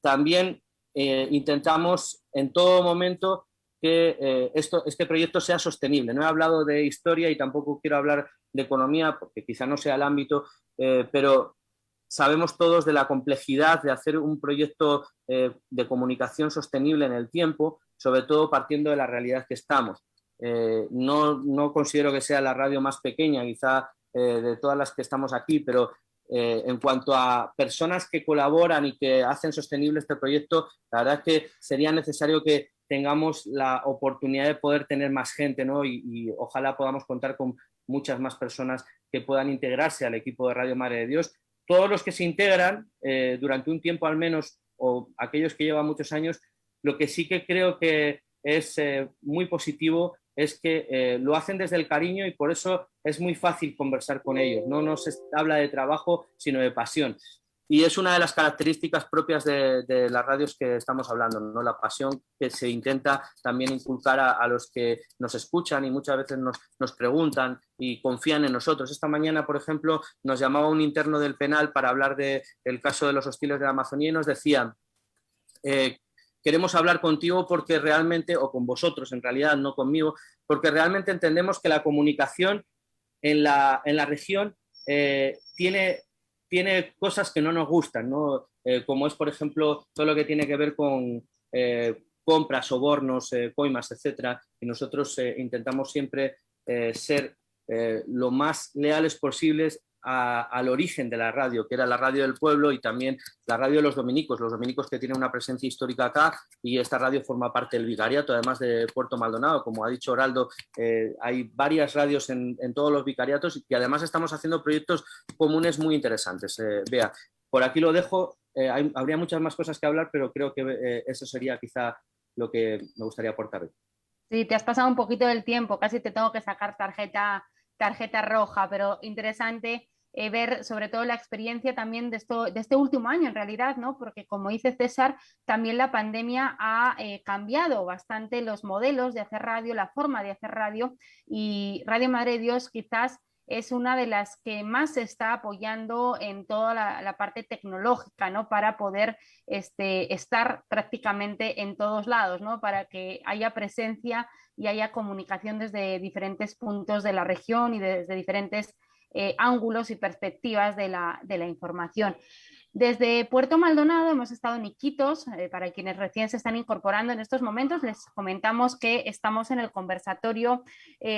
También intentamos en todo momento que este proyecto sea sostenible. No he hablado de historia y tampoco quiero hablar de economía, porque quizá no sea el ámbito, pero sabemos todos de la complejidad de hacer un proyecto de comunicación sostenible en el tiempo, sobre todo partiendo de la realidad que estamos. No considero que sea la radio más pequeña, quizá de todas las que estamos aquí, pero en cuanto a personas que colaboran y que hacen sostenible este proyecto, la verdad es que sería necesario que tengamos la oportunidad de poder tener más gente, ¿no? Y ojalá podamos contar con muchas más personas que puedan integrarse al equipo de Radio Madre de Dios. Todos los que se integran durante un tiempo al menos, o aquellos que llevan muchos años, lo que sí que creo que es muy positivo es que lo hacen desde el cariño, y por eso es muy fácil conversar con ellos. No se habla de trabajo, sino de pasión. Y es una de las características propias de las radios que estamos hablando, ¿no? La pasión que se intenta también inculcar a los que nos escuchan y muchas veces nos preguntan y confían en nosotros. Esta mañana, por ejemplo, nos llamaba un interno del penal para hablar del caso de los hostiles de la Amazonía y nos decían: queremos hablar contigo porque realmente, o con vosotros en realidad, no conmigo, porque realmente entendemos que la comunicación en la región tiene cosas que no nos gustan, ¿no? Como es, por ejemplo, todo lo que tiene que ver con compras, sobornos, coimas, etcétera. Y nosotros intentamos siempre ser lo más leales posibles al origen de la radio, que era la radio del pueblo y también la radio de los dominicos que tienen una presencia histórica acá, y esta radio forma parte del vicariato, además de Puerto Maldonado. Como ha dicho Oraldo, hay varias radios en todos los vicariatos, y además estamos haciendo proyectos comunes muy interesantes. Bea, por aquí lo dejo habría muchas más cosas que hablar, pero creo que eso sería quizá lo que me gustaría aportar hoy. Sí, te has pasado un poquito del tiempo, casi te tengo que sacar tarjeta roja, pero interesante ver sobre todo la experiencia también de este último año en realidad, ¿no? Porque como dice César, también la pandemia ha cambiado bastante los modelos de hacer radio, la forma de hacer radio, y Radio Madre de Dios quizás es una de las que más se está apoyando en toda la parte tecnológica, ¿no? Para poder estar prácticamente en todos lados, ¿no? Para que haya presencia y haya comunicación desde diferentes puntos de la región y desde diferentes ángulos y perspectivas de la información. Desde Puerto Maldonado hemos estado en Iquitos. Para quienes recién se están incorporando en estos momentos, les comentamos que estamos en el conversatorio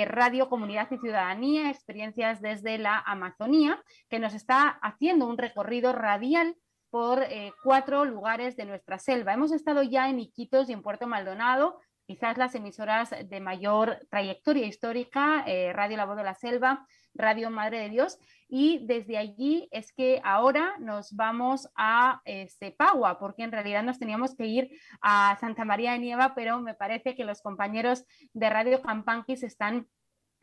Radio, Comunidad y Ciudadanía, experiencias desde la Amazonía, que nos está haciendo un recorrido radial por 4 lugares de nuestra selva. Hemos estado ya en Iquitos y en Puerto Maldonado, quizás las emasoras de mayor trayectoria histórica, Radio La Voz de la Selva, Radio Madre de Dios, y desde allí es que ahora nos vamos a Cepagua, porque en realidad nos teníamos que ir a Santa María de Nieva, pero me parece que los compañeros de Radio Campanquis están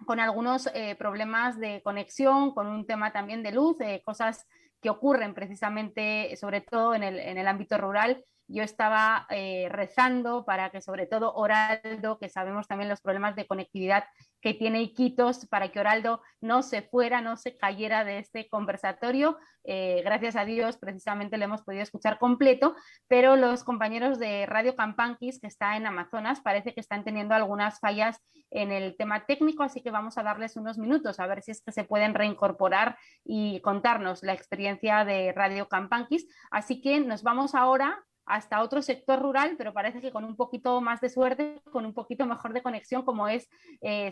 con algunos problemas de conexión, con un tema también de luz, cosas que ocurren precisamente, sobre todo en el ámbito rural. Yo estaba rezando para que sobre todo Oraldo, que sabemos también los problemas de conectividad que tiene Iquitos, para que Oraldo no se fuera, no se cayera de este conversatorio. Gracias a Dios, precisamente lo hemos podido escuchar completo, pero los compañeros de Radio Campanquis, que está en Amazonas, parece que están teniendo algunas fallas en el tema técnico, así que vamos a darles unos minutos a ver si es que se pueden reincorporar y contarnos la experiencia de Radio Campanquis. Así que nos vamos ahora hasta otro sector rural, pero parece que con un poquito más de suerte, con un poquito mejor de conexión, como es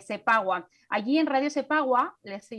Cepagua. Allí en Radio Cepagua, les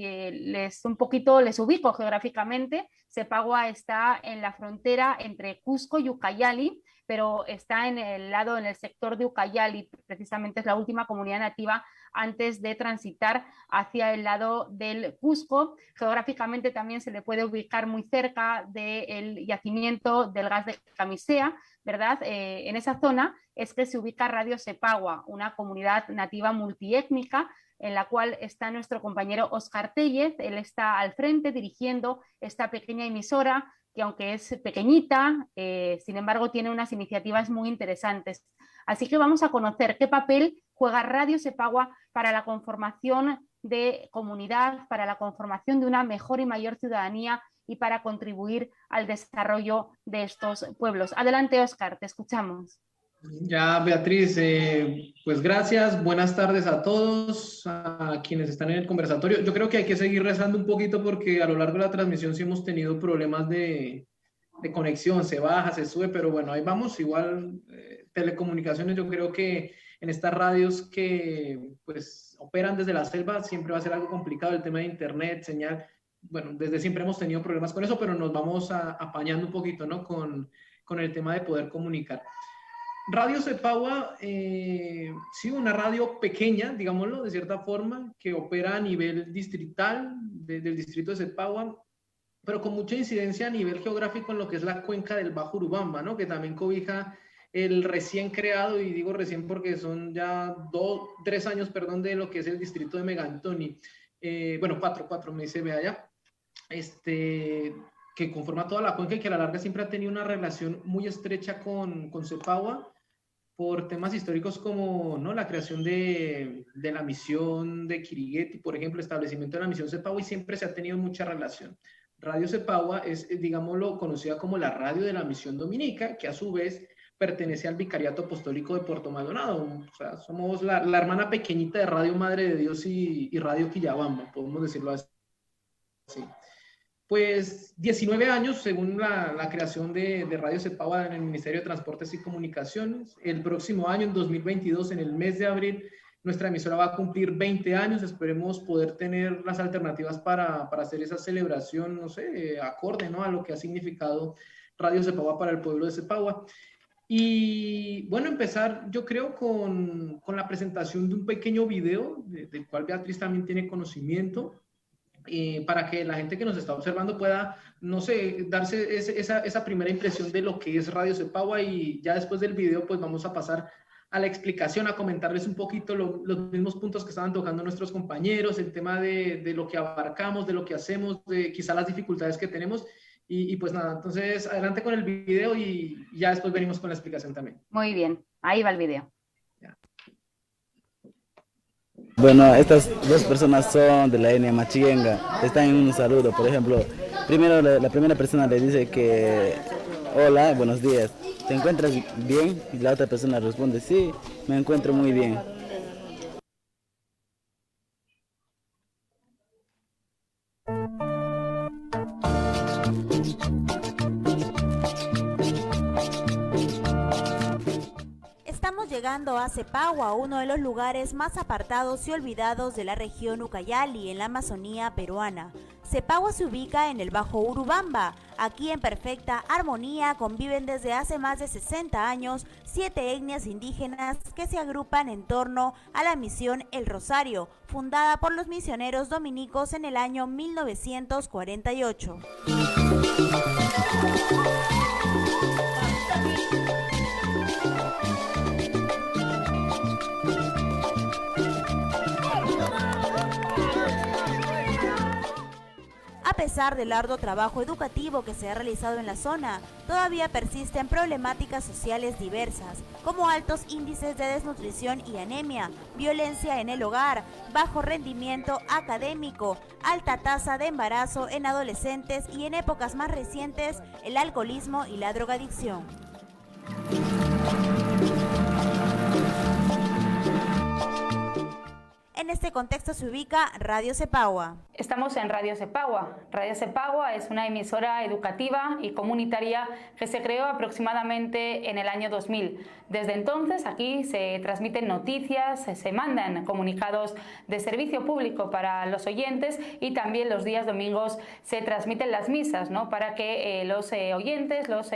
ubico geográficamente. Cepagua está en la frontera entre Cusco y Ucayali, pero está en el sector de Ucayali, precisamente es la última comunidad nativa antes de transitar hacia el lado del Cusco. Geográficamente también se le puede ubicar muy cerca del yacimiento del gas de Camisea, ¿verdad? En esa zona es que se ubica Radio Cepagua, una comunidad nativa multiétnica en la cual está nuestro compañero Óscar Tellez. Él está al frente dirigiendo esta pequeña emisora que, aunque es pequeñita, sin embargo tiene unas iniciativas muy interesantes. Así que vamos a conocer qué papel juega Radio Cepagua para la conformación de comunidad, para la conformación de una mejor y mayor ciudadanía y para contribuir al desarrollo de estos pueblos. Adelante, Óscar, te escuchamos. Ya, Beatriz, pues gracias, buenas tardes a todos, a quienes están en el conversatorio. Yo creo que hay que seguir rezando un poquito porque a lo largo de la transmisión sí hemos tenido problemas de conexión, se baja, se sube, pero bueno, ahí vamos. Igual telecomunicaciones, yo creo que en estas radios que pues operan desde la selva siempre va a ser algo complicado el tema de internet, señal. Bueno, desde siempre hemos tenido problemas con eso, pero nos vamos apañando un poquito, ¿no? Con el tema de poder comunicar. Radio Cepagua, sí, una radio pequeña, digámoslo, de cierta forma, que opera a nivel distrital del distrito de Cepagua, pero con mucha incidencia a nivel geográfico en lo que es la cuenca del Bajo Urubamba, ¿no? Que también cobija el recién creado, y digo recién porque son ya 3 años, perdón, de lo que es el distrito de Megantoni. Bueno, 4 me dice, vea ya. Que conforma toda la cuenca y que a la larga siempre ha tenido una relación muy estrecha con Cepagua por temas históricos como, ¿no?, la creación de la misión de Quirigueti, por ejemplo, el establecimiento de la misión Cepagua, y siempre se ha tenido mucha relación. Radio Cepagua es, digámoslo, conocida como la radio de la misión dominica, que a su vez pertenece al Vicariato Apostólico de Puerto Maldonado. O sea, somos la hermana pequeñita de Radio Madre de Dios y Radio Quillabamba, podemos decirlo así. Pues 19 años según la creación de Radio Cepagua en el Ministerio de Transportes y Comunicaciones. El próximo año, en 2022, en el mes de abril, nuestra emisora va a cumplir 20 años. Esperemos poder tener las alternativas para hacer esa celebración, no sé, acorde, ¿no?, a lo que ha significado Radio Cepagua para el pueblo de Cepagua. Y bueno, empezar yo creo con la presentación de un pequeño video del cual Beatriz también tiene conocimiento. para que la gente que nos está observando pueda, no sé, darse esa primera impresión de lo que es Radio Cepagua, y ya después del video pues vamos a pasar a la explicación, a comentarles un poquito los mismos puntos que estaban tocando nuestros compañeros, el tema de lo que abarcamos, de lo que hacemos, de quizá las dificultades que tenemos. Y pues nada, entonces adelante con el video y ya después venimos con la explicación también. Muy bien, ahí va el video. Bueno, estas dos personas son de la etnia Machinga, están en un saludo. Por ejemplo, primero la primera persona le dice que hola, buenos días, ¿te encuentras bien? Y la otra persona responde, sí, me encuentro muy bien. Estamos llegando a Cepagua, uno de los lugares más apartados y olvidados de la región Ucayali, en la Amazonía peruana. Cepagua se ubica en el Bajo Urubamba. Aquí en perfecta armonía conviven desde hace más de 60 años 7 etnias indígenas que se agrupan en torno a la misión El Rosario, fundada por los misioneros dominicos en el año 1948. A pesar del arduo trabajo educativo que se ha realizado en la zona, todavía persisten problemáticas sociales diversas, como altos índices de desnutrición y anemia, violencia en el hogar, bajo rendimiento académico, alta tasa de embarazo en adolescentes y, en épocas más recientes, el alcoholismo y la drogadicción. En este contexto se ubica Radio Cepagua. Estamos en Radio Cepagua. Radio Cepagua es una emisora educativa y comunitaria que se creó aproximadamente en el año 2000. Desde entonces aquí se transmiten noticias, se mandan comunicados de servicio público para los oyentes, y también los días domingos se transmiten las misas, ¿no?, para que los oyentes, los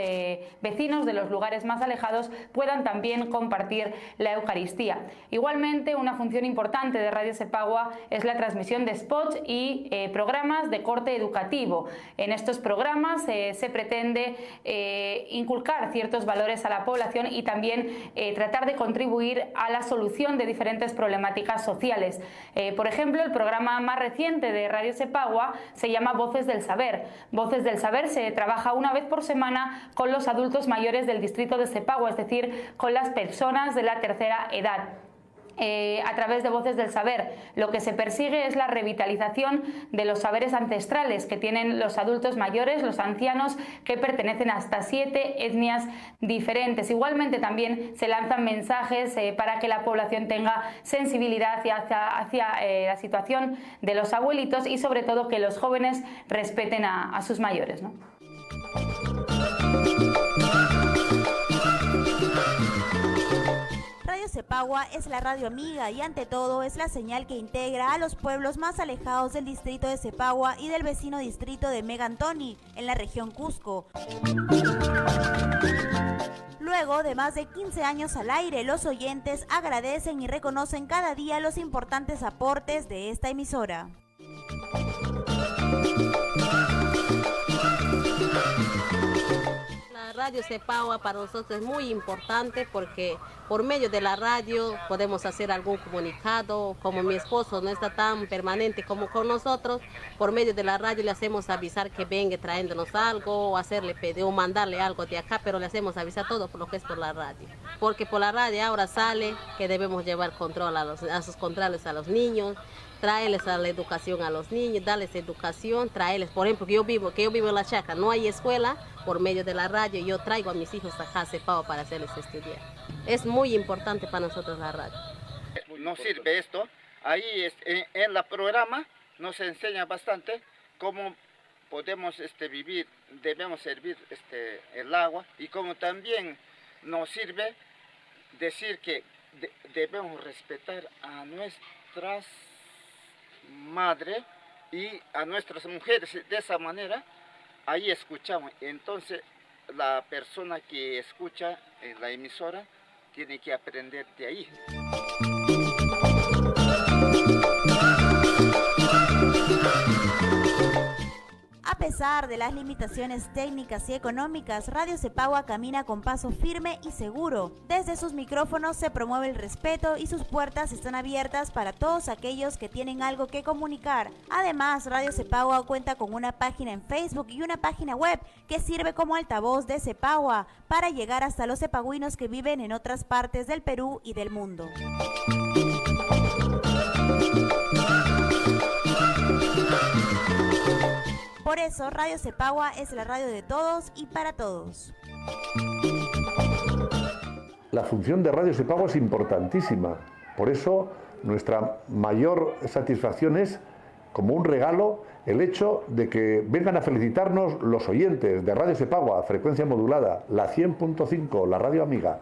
vecinos de los lugares más alejados puedan también compartir la Eucaristía. Igualmente, una función importante de Radio Cepagua es la transmisión de spots y programas de corte educativo. En estos programas se pretende inculcar ciertos valores a la población y también tratar de contribuir a la solución de diferentes problemáticas sociales. Por ejemplo, el programa más reciente de Radio Cepagua se llama Voces del Saber. Voces del Saber se trabaja una vez por semana con los adultos mayores del distrito de Cepagua, es decir, con las personas de la tercera edad. A través de Voces del Saber, lo que se persigue es la revitalización de los saberes ancestrales que tienen los adultos mayores, los ancianos, que pertenecen a hasta 7 etnias diferentes. Igualmente también se lanzan mensajes para que la población tenga sensibilidad hacia la situación de los abuelitos, y sobre todo que los jóvenes respeten a sus mayores, ¿no? Radio Cepagua es la radio amiga y, ante todo, es la señal que integra a los pueblos más alejados del distrito de Cepagua y del vecino distrito de Megantoni, en la región Cusco. Luego de más de 15 años al aire, los oyentes agradecen y reconocen cada día los importantes aportes de esta emisora. Radio Cepagua para nosotros es muy importante porque por medio de la radio podemos hacer algún comunicado. Como mi esposo no está tan permanente como con nosotros, por medio de la radio le hacemos avisar que venga trayéndonos algo, o hacerle pedir o mandarle algo de acá, pero le hacemos avisar todo por lo que es por la radio. Porque por la radio ahora sale que debemos llevar control a sus controles a los niños, traerles a la educación a los niños, darles educación, traerles, por ejemplo, que yo vivo en la chacra, no hay escuela, por medio de la radio yo traigo a mis hijos acá a Cepagua para hacerles estudiar. Es muy importante para nosotros la radio. Nos sirve esto, ahí en el programa nos enseña bastante cómo podemos vivir, debemos servir el agua, y como también nos sirve decir que debemos respetar a nuestras madre y a nuestras mujeres. De esa manera ahí escuchamos. Entonces la persona que escucha en la emisora tiene que aprender de ahí. pesar de las limitaciones técnicas y económicas, Radio Cepagua camina con paso firme y seguro. Desde sus micrófonos se promueve el respeto y sus puertas están abiertas para todos aquellos que tienen algo que comunicar. Además, Radio Cepagua cuenta con una página en Facebook y una página web que sirve como altavoz de Cepagua para llegar hasta los cepagüinos que viven en otras partes del Perú y del mundo. Por eso, Radio Cepagua es la radio de todos y para todos. La función de Radio Cepagua es importantísima. Por eso, nuestra mayor satisfacción es, como un regalo, el hecho de que vengan a felicitarnos los oyentes de Radio Cepagua, frecuencia modulada, la 100.5, la radio amiga.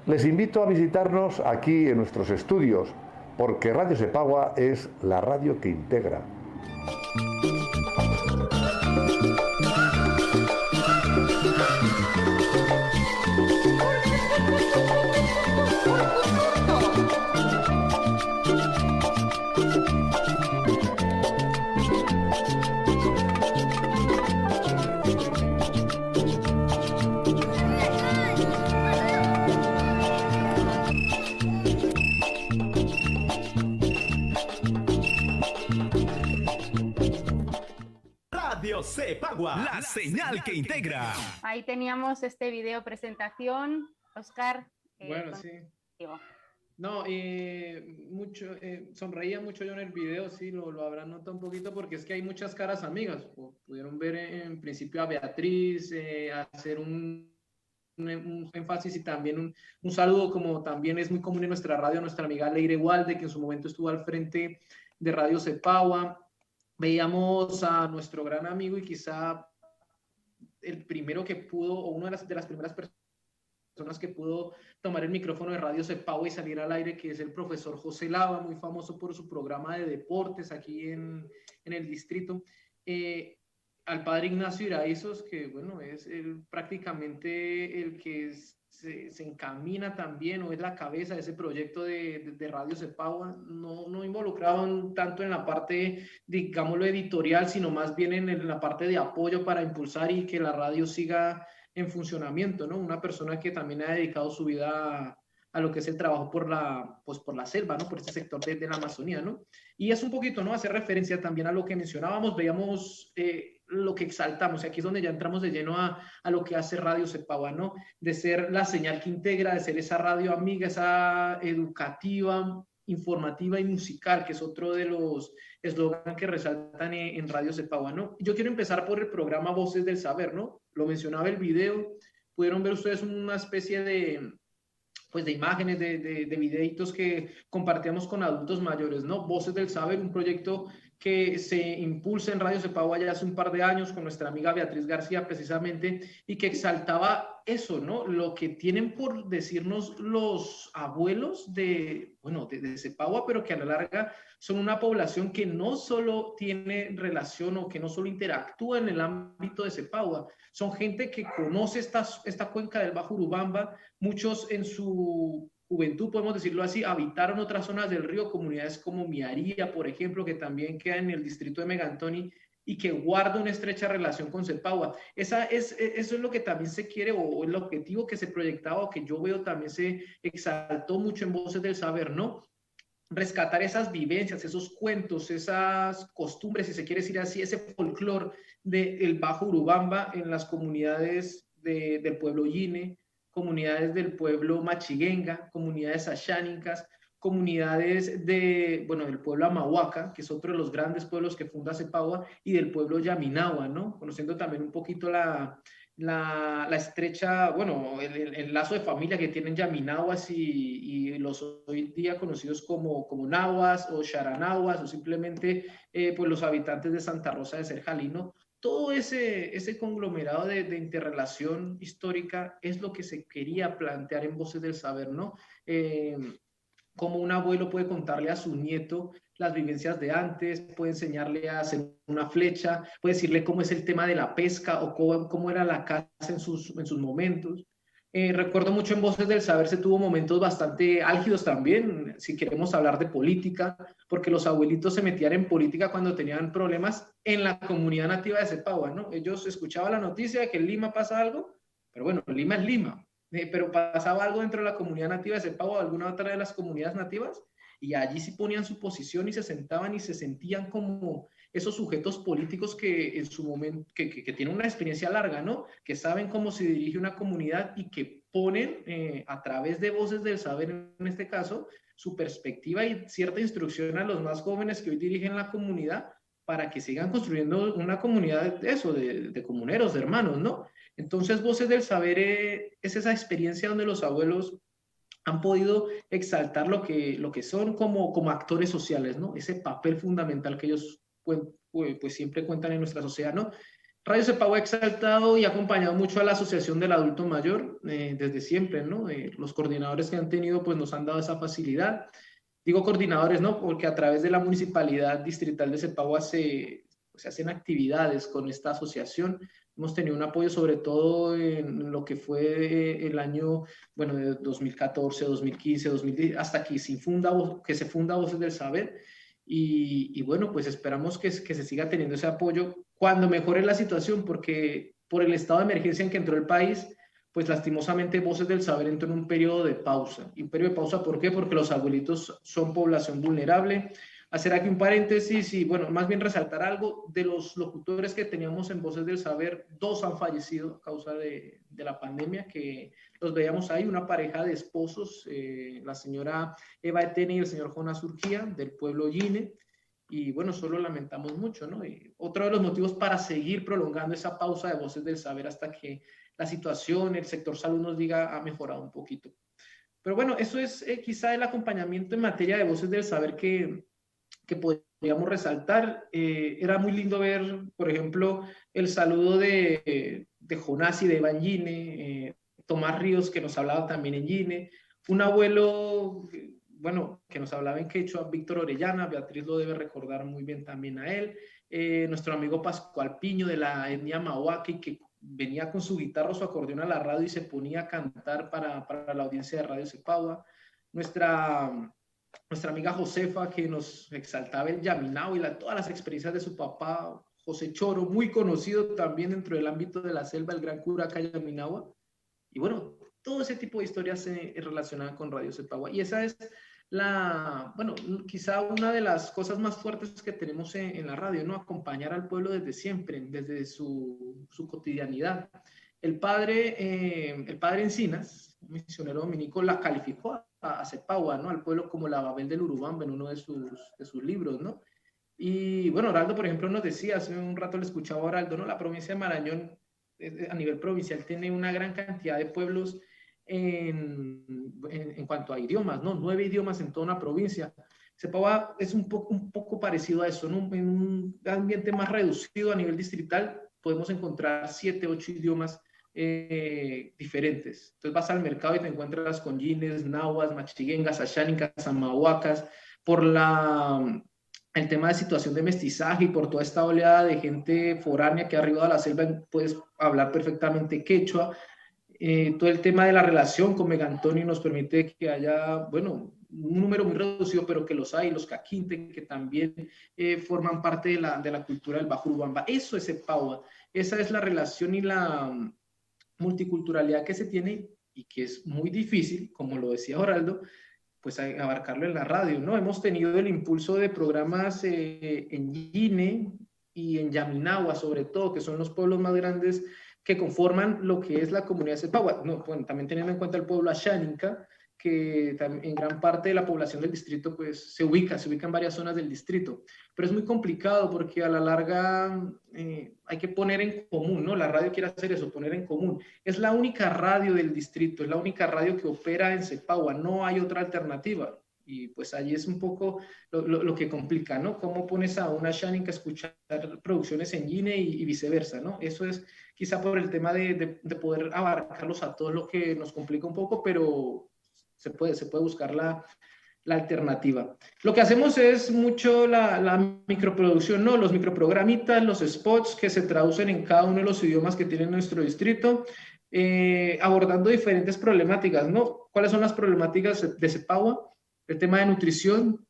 Les invito a visitarnos aquí en nuestros estudios, porque Radio Cepagua es la radio que integra. Cepagua, la señal que integra. Ahí teníamos este video presentación. Oscar. Bueno, sí. No, sonreía mucho yo en el video, sí, lo habrán notado un poquito porque es que hay muchas caras amigas. Pudieron ver en principio a Beatriz, hacer un énfasis y también un saludo, como también es muy común en nuestra radio, nuestra amiga Leire Walde, que en su momento estuvo al frente de Radio Cepagua. Veíamos a nuestro gran amigo y quizá el primero que pudo, o una de las primeras personas que pudo tomar el micrófono de Radio Cepagua y salir al aire, que es el profesor José Lava, muy famoso por su programa de deportes aquí en el distrito. Al padre Ignacio Iraizos, que bueno, es prácticamente el que se encamina también, o es la cabeza de ese proyecto de Radio Cepagua, no involucrado tanto en la parte, digámoslo, editorial, sino más bien en la parte de apoyo para impulsar y que la radio siga en funcionamiento, ¿no? Una persona que también ha dedicado su vida a lo que es el trabajo por la selva, ¿no? Por este sector de la Amazonía, ¿no? Y es un poquito, ¿no? Hacer referencia también a lo que mencionábamos, veíamos lo que exaltamos, y aquí es donde ya entramos de lleno a lo que hace Radio Cepagua, ¿no? De ser la señal que integra, de ser esa radio amiga, esa educativa, informativa y musical, que es otro de los eslogans que resaltan en Radio Cepagua, ¿no? Yo quiero empezar por el programa Voces del Saber, ¿no? Lo mencionaba el video, pudieron ver ustedes una especie de imágenes, de videitos que compartíamos con adultos mayores, ¿no? Voces del Saber, un proyecto que se impulsa en Radio Cepagua ya hace un par de años con nuestra amiga Beatriz García precisamente, y que exaltaba eso, ¿no? Lo que tienen por decirnos los abuelos de Cepagua, pero que a la larga son una población que no solo tiene relación o que no solo interactúa en el ámbito de Cepagua, son gente que conoce esta cuenca del Bajo Urubamba. Muchos en su juventud, podemos decirlo así, habitaron otras zonas del río, comunidades como Miaría, por ejemplo, que también queda en el distrito de Megantoni y que guarda una estrecha relación con Cepagua. Eso es lo que también se quiere, o el objetivo que se proyectaba, o que yo veo también se exaltó mucho en Voces del Saber, ¿no? Rescatar esas vivencias, esos cuentos, esas costumbres, si se quiere decir así, ese folclore del Bajo Urubamba en las comunidades del pueblo Yine, comunidades del pueblo Machiguenga, comunidades ashánicas, comunidades del pueblo Amahuaca, que es otro de los grandes pueblos que funda Cepagua, y del pueblo Yaminagua, ¿no? Conociendo también un poquito la estrecha, el lazo de familia que tienen Yaminaguas y los hoy día conocidos como nahuas o charanahuas, o simplemente los habitantes de Santa Rosa de Serjalí, ¿no? Todo ese conglomerado de interrelación histórica es lo que se quería plantear en Voces del Saber, ¿no? Cómo un abuelo puede contarle a su nieto las vivencias de antes, puede enseñarle a hacer una flecha, puede decirle cómo es el tema de la pesca o cómo era la caza en sus momentos. Recuerdo mucho en Voces del Saber se tuvo momentos bastante álgidos también, si queremos hablar de política, porque los abuelitos se metían en política cuando tenían problemas en la comunidad nativa de Cepagua, ¿no? Ellos escuchaban la noticia de que en Lima pasa algo, pero bueno, Lima es Lima, pero pasaba algo dentro de la comunidad nativa de Cepagua o alguna otra de las comunidades nativas, y allí sí ponían su posición y se sentaban y se sentían como esos sujetos políticos que en su momento, que tienen una experiencia larga, ¿no? Que saben cómo se dirige una comunidad y que ponen a través de Voces del Saber, en este caso, su perspectiva y cierta instrucción a los más jóvenes que hoy dirigen la comunidad para que sigan construyendo una comunidad de comuneros, de hermanos, ¿no? Entonces, Voces del Saber es esa experiencia donde los abuelos han podido exaltar lo que son como actores sociales, ¿no? Ese papel fundamental que ellos pues siempre cuentan en nuestra sociedad, ¿no? Radio Cepagua ha exaltado y acompañado mucho a la Asociación del Adulto Mayor desde siempre, ¿no? Los coordinadores que han tenido pues nos han dado esa facilidad. Digo coordinadores, ¿no? Porque a través de la Municipalidad Distrital de Cepagua se hacen actividades con esta asociación. Hemos tenido un apoyo sobre todo en lo que fue el año, bueno, de 2014, 2015, 2010, hasta que se funda Voces del Saber. Y bueno, pues esperamos que se siga teniendo ese apoyo cuando mejore la situación, porque por el estado de emergencia en que entró el país, pues lastimosamente Voces del Saber entró en un periodo de pausa. ¿Y un periodo de pausa por qué? Porque los abuelitos son población vulnerable. Hacer aquí un paréntesis y, bueno, más bien resaltar algo. De los locutores que teníamos en Voces del Saber, 2 han fallecido a causa de la pandemia, que los veíamos ahí, una pareja de esposos, la señora Eva Etene y el señor Jonas Urquía, del pueblo Yine, y bueno, solo lamentamos mucho, ¿no? Y otro de los motivos para seguir prolongando esa pausa de Voces del Saber hasta que la situación, el sector salud nos diga, ha mejorado un poquito. Pero bueno, eso es quizá el acompañamiento en materia de Voces del Saber que podríamos resaltar. Era muy lindo ver, por ejemplo, el saludo de Jonás y de Eva en Yine, Tomás Ríos, que nos hablaba también en Yine, un abuelo, bueno, que nos hablaba en quechua, Víctor Orellana, Beatriz lo debe recordar muy bien también a él, nuestro amigo Pascual Piño de la etnia Mahuaqui, que venía con su guitarra o su acordeón a la radio y se ponía a cantar para la audiencia de Radio Cepagua, nuestra amiga Josefa, que nos exaltaba el Yaminao y todas las experiencias de su papá, José Choro, muy conocido también dentro del ámbito de la selva, el gran curaca Yaminagua. Y bueno, todo ese tipo de historias relacionadas con Radio Cepagua. Y esa es bueno, quizá una de las cosas más fuertes que tenemos en la radio, ¿no? Acompañar al pueblo desde siempre, desde su cotidianidad. El padre Encinas, un misionero dominico, la calificó a Cepagua, ¿no? Al pueblo como la Babel del Urubamba en uno de sus libros, ¿no? Y bueno, Oraldo, por ejemplo, nos decía, hace un rato le escuchaba a Oraldo, ¿no? La provincia de Marañón, a nivel provincial, tiene una gran cantidad de pueblos en cuanto a idiomas, ¿no? 9 idiomas en toda una provincia. Cepagua es un poco parecido a eso, ¿no? En un ambiente más reducido a nivel distrital podemos encontrar 7, 8 idiomas diferentes. Entonces vas al mercado y te encuentras con yines, nahuas, machiguengas, ashánicas, amahuacas, por el tema de situación de mestizaje y por toda esta oleada de gente foránea que ha arribado a la selva, puedes hablar perfectamente quechua. Todo el tema de la relación con Megantoni nos permite que haya, bueno, un número muy reducido, pero que los hay, los caquinte, que también forman parte de la cultura del Bajo Urubamba. Eso es Cepagua, esa es la relación y la multiculturalidad que se tiene y que es muy difícil, como lo decía Oraldo, pues abarcarlo en la radio, ¿no? Hemos tenido el impulso de programas en Yine y en Yaminagua, sobre todo, que son los pueblos más grandes que conforman lo que es la comunidad de Cepagua. No, bueno, también teniendo en cuenta el pueblo Ashánica, que en gran parte de la población del distrito pues se ubica en varias zonas del distrito, pero es muy complicado porque a la larga hay que poner en común, ¿no? La radio quiere hacer eso, poner en común. Es la única radio del distrito, es la única radio que opera en Cepagua, no hay otra alternativa. Y pues allí es un poco lo que complica, ¿no? ¿Cómo pones a una Ashánica a escuchar producciones en Yine y viceversa, ¿no? Eso es quizá por el tema de poder abarcarlos a todos, lo que nos complica un poco, pero se puede buscar la alternativa. Lo que hacemos es mucho la microproducción, ¿no? Los microprogramitas, los spots que se traducen en cada uno de los idiomas que tiene nuestro distrito. abordando diferentes problemáticas, ¿no? ¿Cuáles son las problemáticas de Cepagua? El tema de nutrición,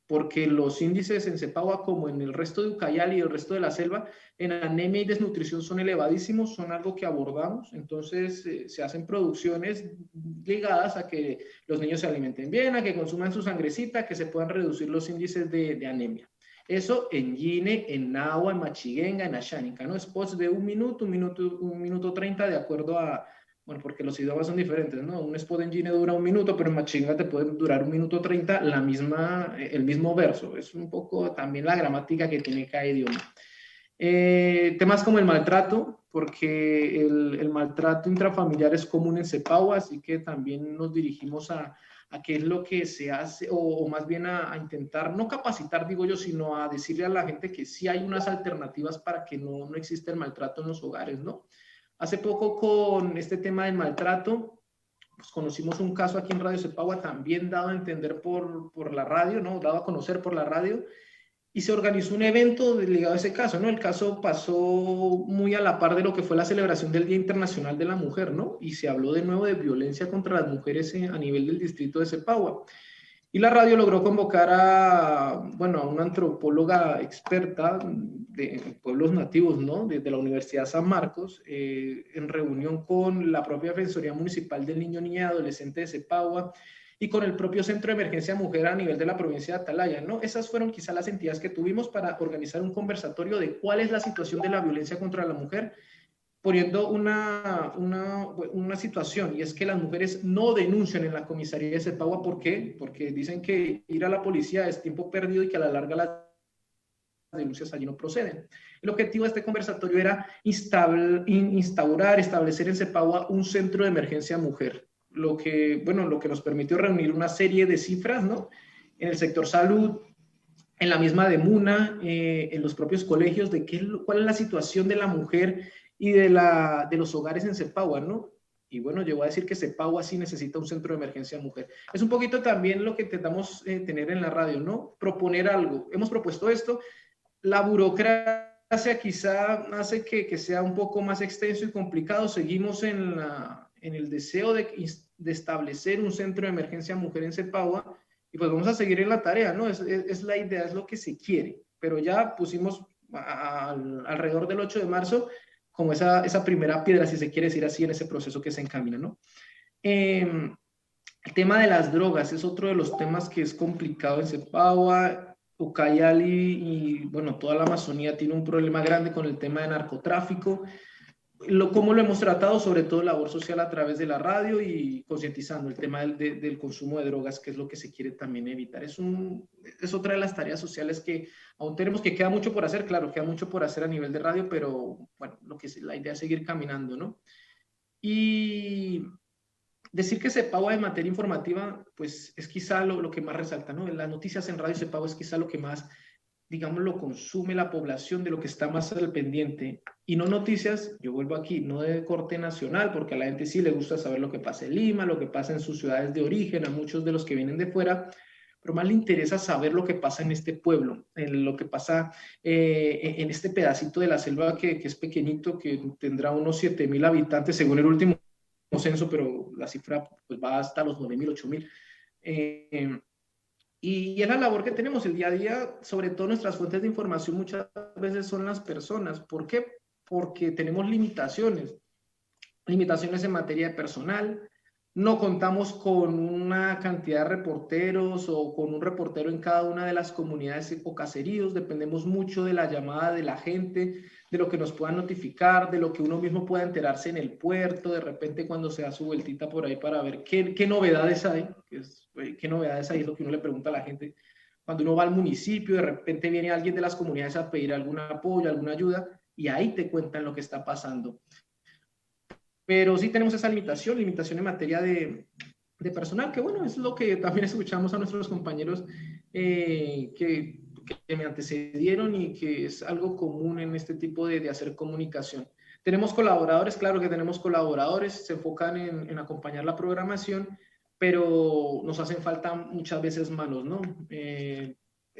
porque los índices en Cepagua, como en el resto de Ucayali y el resto de la selva, en anemia y desnutrición son elevadísimos, son algo que abordamos. Entonces se hacen producciones ligadas a que los niños se alimenten bien, a que consuman su sangrecita, que se puedan reducir los índices de anemia. Eso en Yine, en Nahua, en Machiguenga, en Ashánica, ¿no? Spots de 1 minuto, 1 minuto 30, de acuerdo a, bueno, porque los idiomas son diferentes, ¿no? Un spot en Yine dura 1 minuto, pero en Machiguenga te puede durar 1 minuto 30, el mismo verso. Es un poco también la gramática que tiene cada idioma. Temas como el maltrato, porque el maltrato intrafamiliar es común en Cepagua, así que también nos dirigimos a qué es lo que se hace, o más bien a intentar, no capacitar, digo yo, sino a decirle a la gente que sí hay unas alternativas para que no exista el maltrato en los hogares, ¿no? Hace poco con este tema del maltrato, pues conocimos un caso aquí en Radio Cepagua, también dado a entender por la radio, ¿no? Dado a conocer por la radio, y se organizó un evento ligado a ese caso, ¿no? El caso pasó muy a la par de lo que fue la celebración del Día Internacional de la Mujer, ¿no? Y se habló de nuevo de violencia contra las mujeres a nivel del distrito de Cepagua. Y la radio logró convocar a una antropóloga experta de pueblos nativos, ¿no? Desde la Universidad San Marcos, en reunión con la propia Defensoría Municipal del Niño, Niña y Adolescente de Cepagua, y con el propio Centro de Emergencia Mujer a nivel de la provincia de Atalaya, ¿no? Esas fueron quizás las entidades que tuvimos para organizar un conversatorio de cuál es la situación de la violencia contra la mujer, poniendo una situación, y es que las mujeres no denuncian en la comisaría de Cepagua. ¿Por qué? Porque dicen que ir a la policía es tiempo perdido y que a la larga las denuncias allí no proceden. El objetivo de este conversatorio era establecer en Cepagua un centro de emergencia mujer, lo que nos permitió reunir una serie de cifras, ¿no? En el sector salud, en la misma de Muna, en los propios colegios, de cuál es la situación de la mujer y de los hogares en Cepagua, ¿no? Y bueno, llegó a decir que Cepagua sí necesita un centro de emergencia mujer. Es un poquito también lo que intentamos tener en la radio, ¿no? Proponer algo. Hemos propuesto esto. La burocracia quizá hace que sea un poco más extenso y complicado. Seguimos en el deseo de establecer un centro de emergencia mujer en Cepagua, y pues vamos a seguir en la tarea, ¿no? Es la idea, es lo que se quiere, pero ya pusimos alrededor del 8 de marzo como esa primera piedra, si se quiere decir así, en ese proceso que se encamina, ¿no? El tema de las drogas es otro de los temas que es complicado en Cepagua. Ucayali y toda la Amazonía tiene un problema grande con el tema de narcotráfico. ¿Cómo lo hemos tratado? Sobre todo labor social a través de la radio y concientizando el tema del consumo de drogas, que es lo que se quiere también evitar. Es otra de las tareas sociales que aún tenemos, que queda mucho por hacer. Claro, queda mucho por hacer a nivel de radio, pero bueno, la idea es seguir caminando, ¿no? Y decir que Cepagua en materia informativa, pues es quizá lo que más resalta, ¿no? Las noticias en Radio Cepagua es quizá lo que más, digamos, lo consume la población, de lo que está más al pendiente. Y no noticias, yo vuelvo aquí, no de corte nacional, porque a la gente sí le gusta saber lo que pasa en Lima, lo que pasa en sus ciudades de origen, a muchos de los que vienen de fuera, pero más le interesa saber lo que pasa en este pueblo, en lo que pasa en este pedacito de la selva que es pequeñito, que tendrá unos 7,000 habitantes según el último censo, pero la cifra pues va hasta los 9,000, 8,000. Y es la labor que tenemos el día a día. Sobre todo nuestras fuentes de información muchas veces son las personas. ¿Por qué? Porque tenemos limitaciones en materia de personal. No contamos con una cantidad de reporteros o con un reportero en cada una de las comunidades o caseríos. Dependemos mucho de la llamada de la gente, de lo que nos puedan notificar, de lo que uno mismo pueda enterarse en el puerto, de repente cuando se da su vueltita por ahí para ver qué novedades hay. ¿Qué novedades hay? Es lo que uno le pregunta a la gente. Cuando uno va al municipio, de repente viene alguien de las comunidades a pedir algún apoyo, alguna ayuda, y ahí te cuentan lo que está pasando. Pero sí tenemos esa limitación en materia de personal, que bueno, es lo que también escuchamos a nuestros compañeros que me antecedieron, y que es algo común en este tipo de hacer comunicación. Tenemos colaboradores, claro que tenemos colaboradores, se enfocan en acompañar la programación, pero nos hacen falta muchas veces manos, ¿no?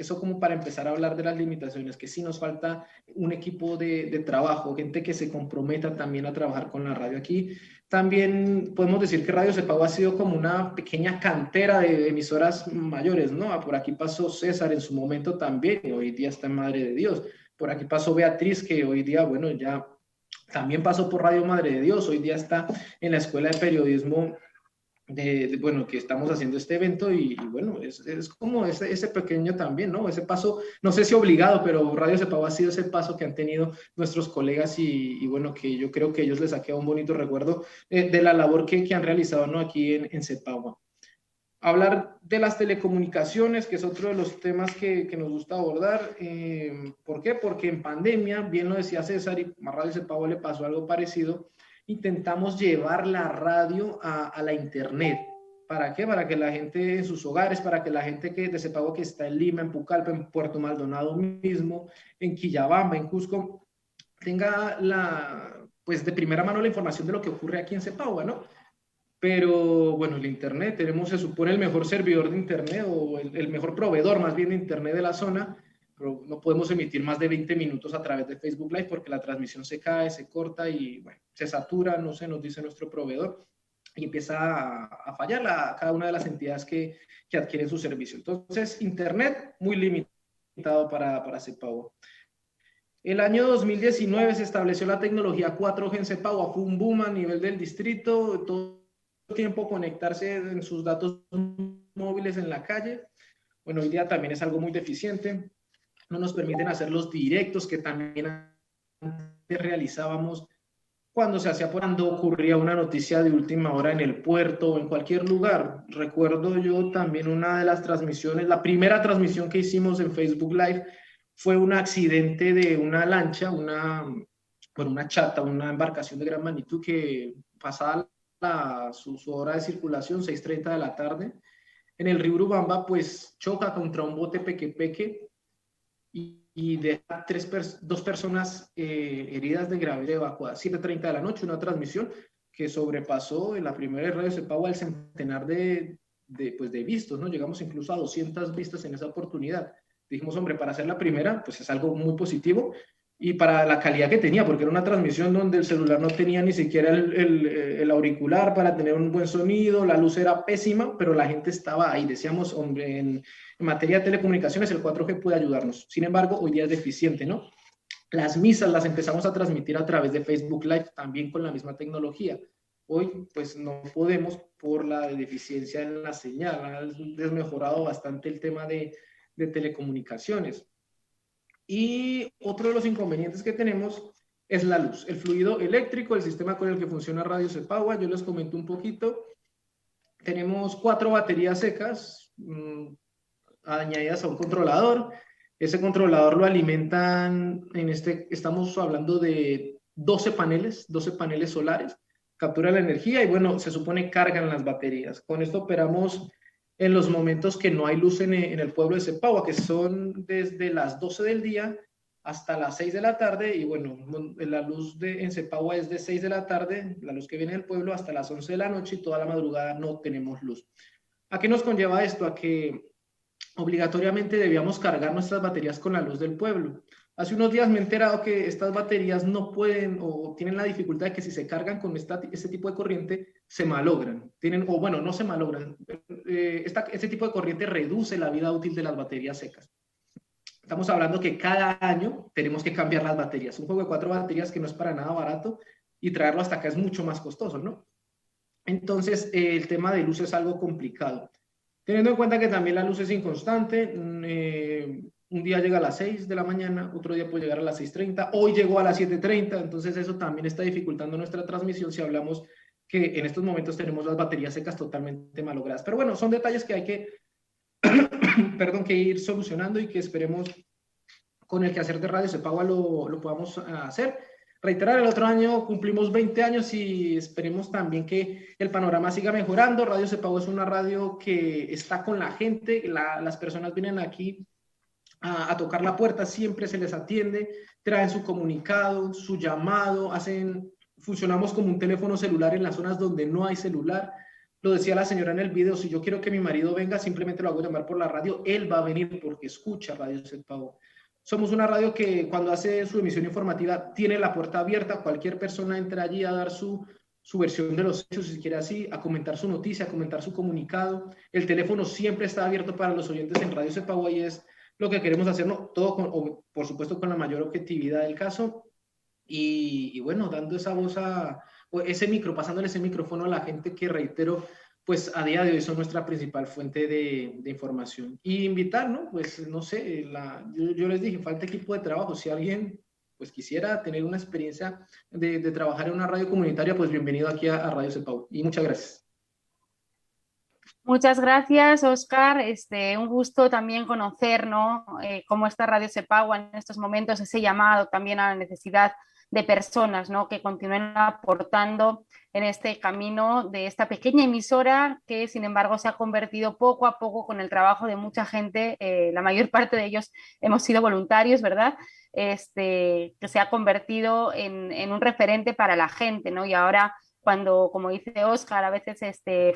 Eso como para empezar a hablar de las limitaciones, que sí nos falta un equipo de trabajo, gente que se comprometa también a trabajar con la radio. Aquí también podemos decir que Radio Cepagua ha sido como una pequeña cantera de emisoras mayores, ¿no? Por aquí pasó César en su momento también, y hoy día está en Madre de Dios. Por aquí pasó Beatriz, que hoy día, bueno, ya también pasó por Radio Madre de Dios, hoy día está en la Escuela de Periodismo bueno, que estamos haciendo este evento y bueno, es como ese pequeño también, ¿no? Ese paso, no sé si obligado, pero Radio Cepagua ha sido ese paso que han tenido nuestros colegas y bueno, que yo creo que ellos les ha quedado un bonito recuerdo de la labor que han realizado, ¿no? Aquí en Cepagua. Hablar de las telecomunicaciones, que es otro de los temas que nos gusta abordar. ¿Por qué? Porque en pandemia, bien lo decía César, y a Radio Cepagua le pasó algo parecido, intentamos llevar la radio a la internet. ¿Para qué? Para que la gente en sus hogares, para que la gente de Cepagua que está en Lima, en Pucallpa, en Puerto Maldonado mismo, en Quillabamba, en Cusco, tenga pues de primera mano la información de lo que ocurre aquí en Cepagua, ¿no? Pero bueno, el internet, tenemos, se supone, el mejor servidor de internet o el mejor proveedor más bien de internet de la zona, pero no podemos emitir más de 20 minutos a través de Facebook Live porque la transmisión se cae, se corta y bueno, se satura, no sé, nos dice nuestro proveedor y empieza a fallar cada una de las entidades que adquieren su servicio. Entonces, internet muy limitado para Cepagua. El año 2019 se estableció la tecnología 4G en Cepagua, fue un boom a nivel del distrito, todo el tiempo conectarse en sus datos móviles en la calle. Bueno, hoy día también es algo muy deficiente. No nos permiten hacer los directos que también antes realizábamos cuando ocurría una noticia de última hora en el puerto o en cualquier lugar. Recuerdo yo también una de las transmisiones, la primera transmisión que hicimos en Facebook Live fue un accidente de una lancha, una chata, una embarcación de gran magnitud que pasaba su hora de circulación, 6:30 de la tarde, en el río Urubamba, pues choca contra un bote peque y deja dos personas heridas de gravedad evacuadas. 7:30 de la noche, una transmisión que sobrepasó en la primera de Radio Cepagua el centenar de vistos, ¿no? Llegamos incluso a 200 vistas en esa oportunidad. Dijimos, hombre, para hacer la primera, pues es algo muy positivo y para la calidad que tenía, porque era una transmisión donde el celular no tenía ni siquiera el auricular para tener un buen sonido, la luz era pésima, pero la gente estaba ahí. Decíamos, hombre, en materia de telecomunicaciones el 4G puede ayudarnos. Sin embargo, hoy día es deficiente, ¿no? Las misas las empezamos a transmitir a través de Facebook Live, también con la misma tecnología. Hoy, pues, no podemos por la deficiencia en la señal. Ha desmejorado bastante el tema de telecomunicaciones. Y otro de los inconvenientes que tenemos es la luz, el fluido eléctrico, el sistema con el que funciona Radio Cepagua. Yo les comento un poquito. Tenemos 4 baterías secas añadidas a un controlador. Ese controlador lo alimentan, estamos hablando de 12 paneles solares, captura la energía y bueno, se supone cargan las baterías. Con esto operamos en los momentos que no hay luz en el pueblo de Cepagua, que son desde las 12 del día hasta las 6 de la tarde, y bueno, la luz en Cepagua es de 6 de la tarde, la luz que viene del pueblo, hasta las 11 de la noche, y toda la madrugada no tenemos luz. ¿A qué nos conlleva esto? A que obligatoriamente debíamos cargar nuestras baterías con la luz del pueblo. Hace unos días me he enterado que estas baterías no pueden o tienen la dificultad de que si se cargan con este tipo de corriente, se malogran. No se malogran. Este tipo de corriente reduce la vida útil de las baterías secas. Estamos hablando que cada año tenemos que cambiar las baterías. Un juego de 4 baterías que no es para nada barato y traerlo hasta acá es mucho más costoso, ¿no? Entonces, el tema de luz es algo complicado. Teniendo en cuenta que también la luz es inconstante, un día llega a las 6 de la mañana, otro día puede llegar a las 6:30, hoy llegó a las 7:30, entonces eso también está dificultando nuestra transmisión si hablamos que en estos momentos tenemos las baterías secas totalmente malogradas. Pero bueno, son detalles que hay que, que ir solucionando y que esperemos con el quehacer de Radio Cepagua lo podamos hacer. Reiterar, el otro año cumplimos 20 años y esperemos también que el panorama siga mejorando. Radio Cepagua es una radio que está con la gente, las personas vienen aquí a tocar la puerta, siempre se les atiende, traen su comunicado, su llamado, funcionamos como un teléfono celular en las zonas donde no hay celular. lo decía la señora en el video, si yo quiero que mi marido venga, simplemente lo hago llamar por la radio, él va a venir porque escucha Radio Cepagua. Somos una radio que cuando hace su emisión informativa tiene la puerta abierta, cualquier persona entra allí a dar su versión de los hechos, si quiere así, a comentar su noticia, a comentar su comunicado. El teléfono siempre está abierto para los oyentes en Radio Cepagua y es lo que queremos hacer, ¿no? Todo por supuesto con la mayor objetividad del caso y bueno, dando esa voz pasándole ese micrófono a la gente que, reitero, pues a día de hoy son nuestra principal fuente de información. Y invitar, ¿no? Pues no sé, yo les dije, falta equipo de trabajo. Si alguien pues quisiera tener una experiencia de trabajar en una radio comunitaria, pues bienvenido aquí a Radio Cepagua. Y muchas gracias. Muchas gracias, Óscar. Un gusto también conocer, ¿no? Cómo está Radio Cepagua en estos momentos, ese llamado también a la necesidad de personas, ¿no? Que continúen aportando en este camino de esta pequeña emisora que, sin embargo, se ha convertido poco a poco con el trabajo de mucha gente. La mayor parte de ellos hemos sido voluntarios, ¿verdad? Que se ha convertido en un referente para la gente, ¿no? Y ahora, cuando, como dice Óscar, a veces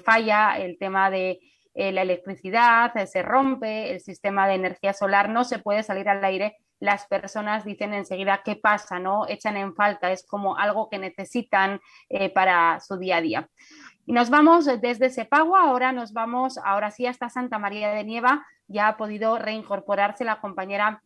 falla el tema de la electricidad, se rompe el sistema de energía solar, no se puede salir al aire, las personas dicen enseguida qué pasa, ¿no? Echan en falta, es como algo que necesitan para su día a día. Y nos vamos desde Cepagua, ahora sí hasta Santa María de Nieva. Ya ha podido reincorporarse la compañera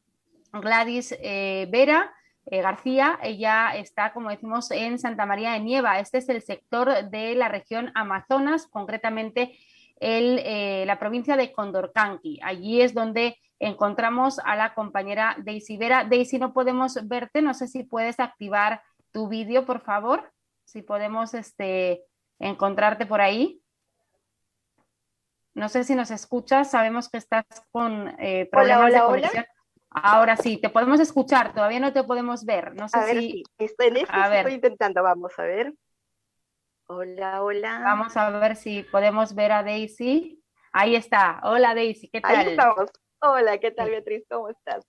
Gladys Vera García. Ella está, como decimos, en Santa María de Nieva. Este es el sector de la región Amazonas, concretamente la provincia de Condorcanqui. Allí es donde encontramos a la compañera Daisy Vera. Daisy, no podemos verte, no sé si puedes activar tu vídeo, por favor, si podemos encontrarte por ahí. No sé si nos escuchas, sabemos que estás con problemas de conexión. Ahora sí, te podemos escuchar, todavía no te podemos ver. No sé a ver, sí, estoy intentando, vamos a ver. Hola, hola. Vamos a ver si podemos ver a Daisy. Ahí está. Hola, Daisy, ¿qué tal? Ahí estamos. Hola, ¿qué tal, Beatriz? ¿Cómo estás?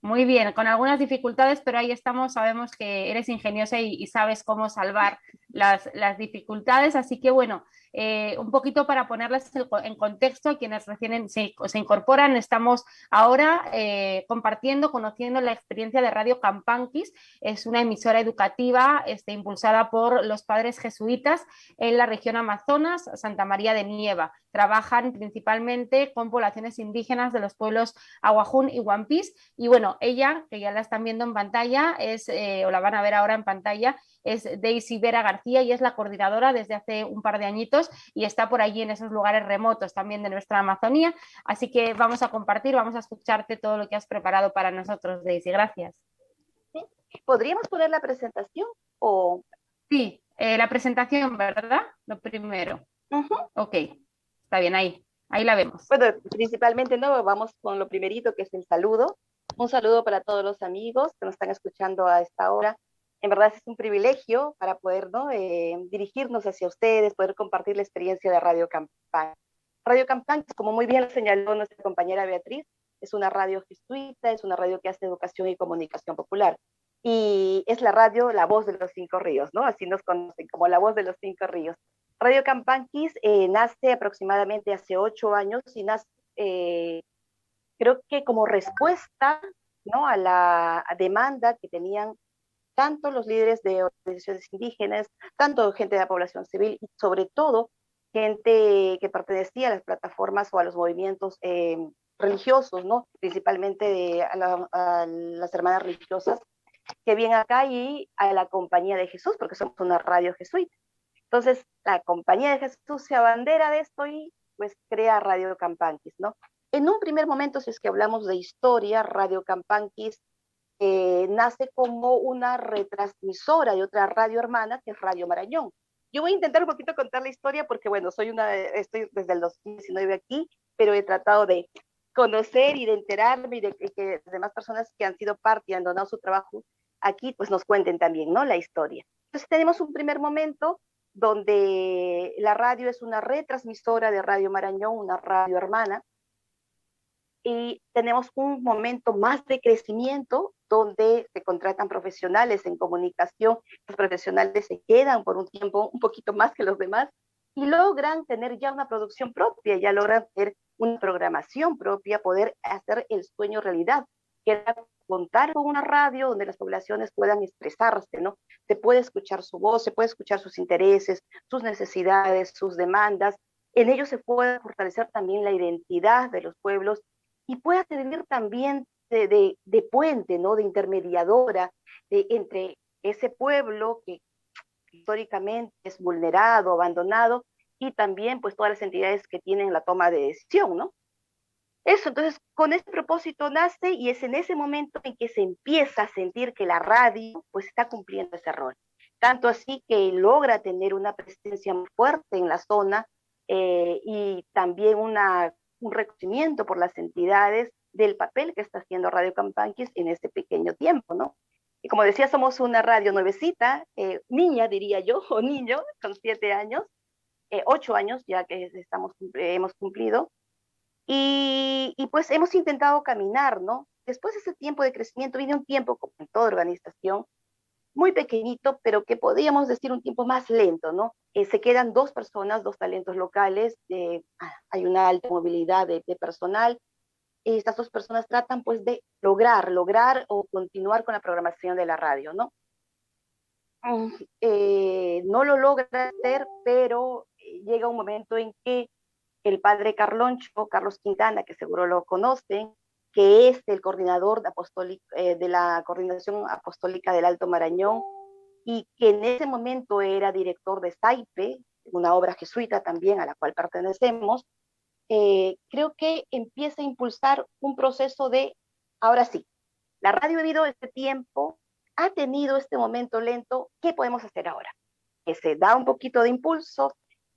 Muy bien, con algunas dificultades, pero ahí estamos. Sabemos que eres ingeniosa y sabes cómo salvar las dificultades. Así que, bueno, un poquito para ponerlas en contexto a quienes recién se incorporan, estamos ahora compartiendo, conociendo la experiencia de Radio Campanquis. Es una emisora educativa impulsada por los padres jesuitas en la región Amazonas, Santa María de Nieva. Trabajan principalmente con poblaciones indígenas de los pueblos Aguajún y Huampis. Y bueno, ella, que ya la están viendo en pantalla, o la van a ver ahora en pantalla, es Daisy Vera García y es la coordinadora desde hace un par de añitos y está por allí en esos lugares remotos también de nuestra Amazonía. Así que vamos a compartir, vamos a escucharte todo lo que has preparado para nosotros, Daisy. Gracias. ¿Sí? ¿Podríamos poner la presentación? O... Sí, la presentación, ¿verdad? Lo primero. Ok, está bien, ahí la vemos. Bueno, principalmente no, vamos con lo primerito, que es el saludo. Un saludo para todos los amigos que nos están escuchando a esta hora. En verdad es un privilegio para poder dirigirnos hacia ustedes, poder compartir la experiencia de Radio Campanquis. Radio Campanquis, como muy bien lo señaló nuestra compañera Beatriz, es una radio jesuita, es una radio que hace educación y comunicación popular. Y es la radio La Voz de los Cinco Ríos, ¿no? Así nos conocen, como La Voz de los Cinco Ríos. Radio Campanquis nace aproximadamente hace 8 años y nace, creo que como respuesta, ¿no?, a la demanda que tenían tanto los líderes de organizaciones indígenas, tanto gente de la población civil y sobre todo gente que pertenecía a las plataformas o a los movimientos religiosos, ¿no? Principalmente a las hermanas religiosas que vienen acá y a la Compañía de Jesús, porque somos una radio jesuita. Entonces, la Compañía de Jesús se abandera de esto y pues crea Radio Campanquis, ¿no? En un primer momento, si es que hablamos de historia, Radio Campanquis nace como una retransmisora de otra radio hermana, que es Radio Marañón. Yo voy a intentar un poquito contar la historia porque, bueno, estoy desde el 2019 aquí, pero he tratado de conocer y de enterarme y de que las demás personas que han sido parte y han donado su trabajo aquí, pues nos cuenten también, ¿no?, la historia. Entonces tenemos un primer momento donde la radio es una retransmisora de Radio Marañón, una radio hermana, y tenemos un momento más de crecimiento donde se contratan profesionales en comunicación. Los profesionales se quedan por un tiempo un poquito más que los demás y logran tener ya una producción propia, ya logran tener una programación propia, poder hacer el sueño realidad, que era contar con una radio donde las poblaciones puedan expresarse, ¿no? Se puede escuchar su voz, se puede escuchar sus intereses, sus necesidades, sus demandas. En ello se puede fortalecer también la identidad de los pueblos y puede servir también de puente, ¿no? De intermediadora entre ese pueblo que históricamente es vulnerado, abandonado, y también pues todas las entidades que tienen la toma de decisión, ¿no? Eso, entonces, con ese propósito nace y es en ese momento en que se empieza a sentir que la radio pues está cumpliendo ese rol. Tanto así que logra tener una presencia muy fuerte en la zona y también un reconocimiento por las entidades del papel que está haciendo Radio Campanquis en este pequeño tiempo, ¿no? Y como decía, somos una radio nuevecita, niña diría yo, o niño, con 7 años, 8 años ya que hemos cumplido, y pues hemos intentado caminar, ¿no? Después de ese tiempo de crecimiento viene un tiempo, como en toda organización, muy pequeñito, pero que podríamos decir un tiempo más lento, ¿no? Se quedan 2 personas, 2 talentos locales, hay una alta movilidad de personal, y estas 2 personas tratan pues de lograr o continuar con la programación de la radio, ¿no? No lo logra hacer, pero llega un momento en que el padre Carloncho, Carlos Quintana, que seguro lo conocen, que es el coordinador de la Coordinación Apostólica del Alto Marañón, y que en ese momento era director de SAIPE, una obra jesuita también a la cual pertenecemos, creo que empieza a impulsar un proceso de, ahora sí, la radio ha vivido este tiempo, ha tenido este momento lento, ¿qué podemos hacer ahora? Que se da un poquito de impulso,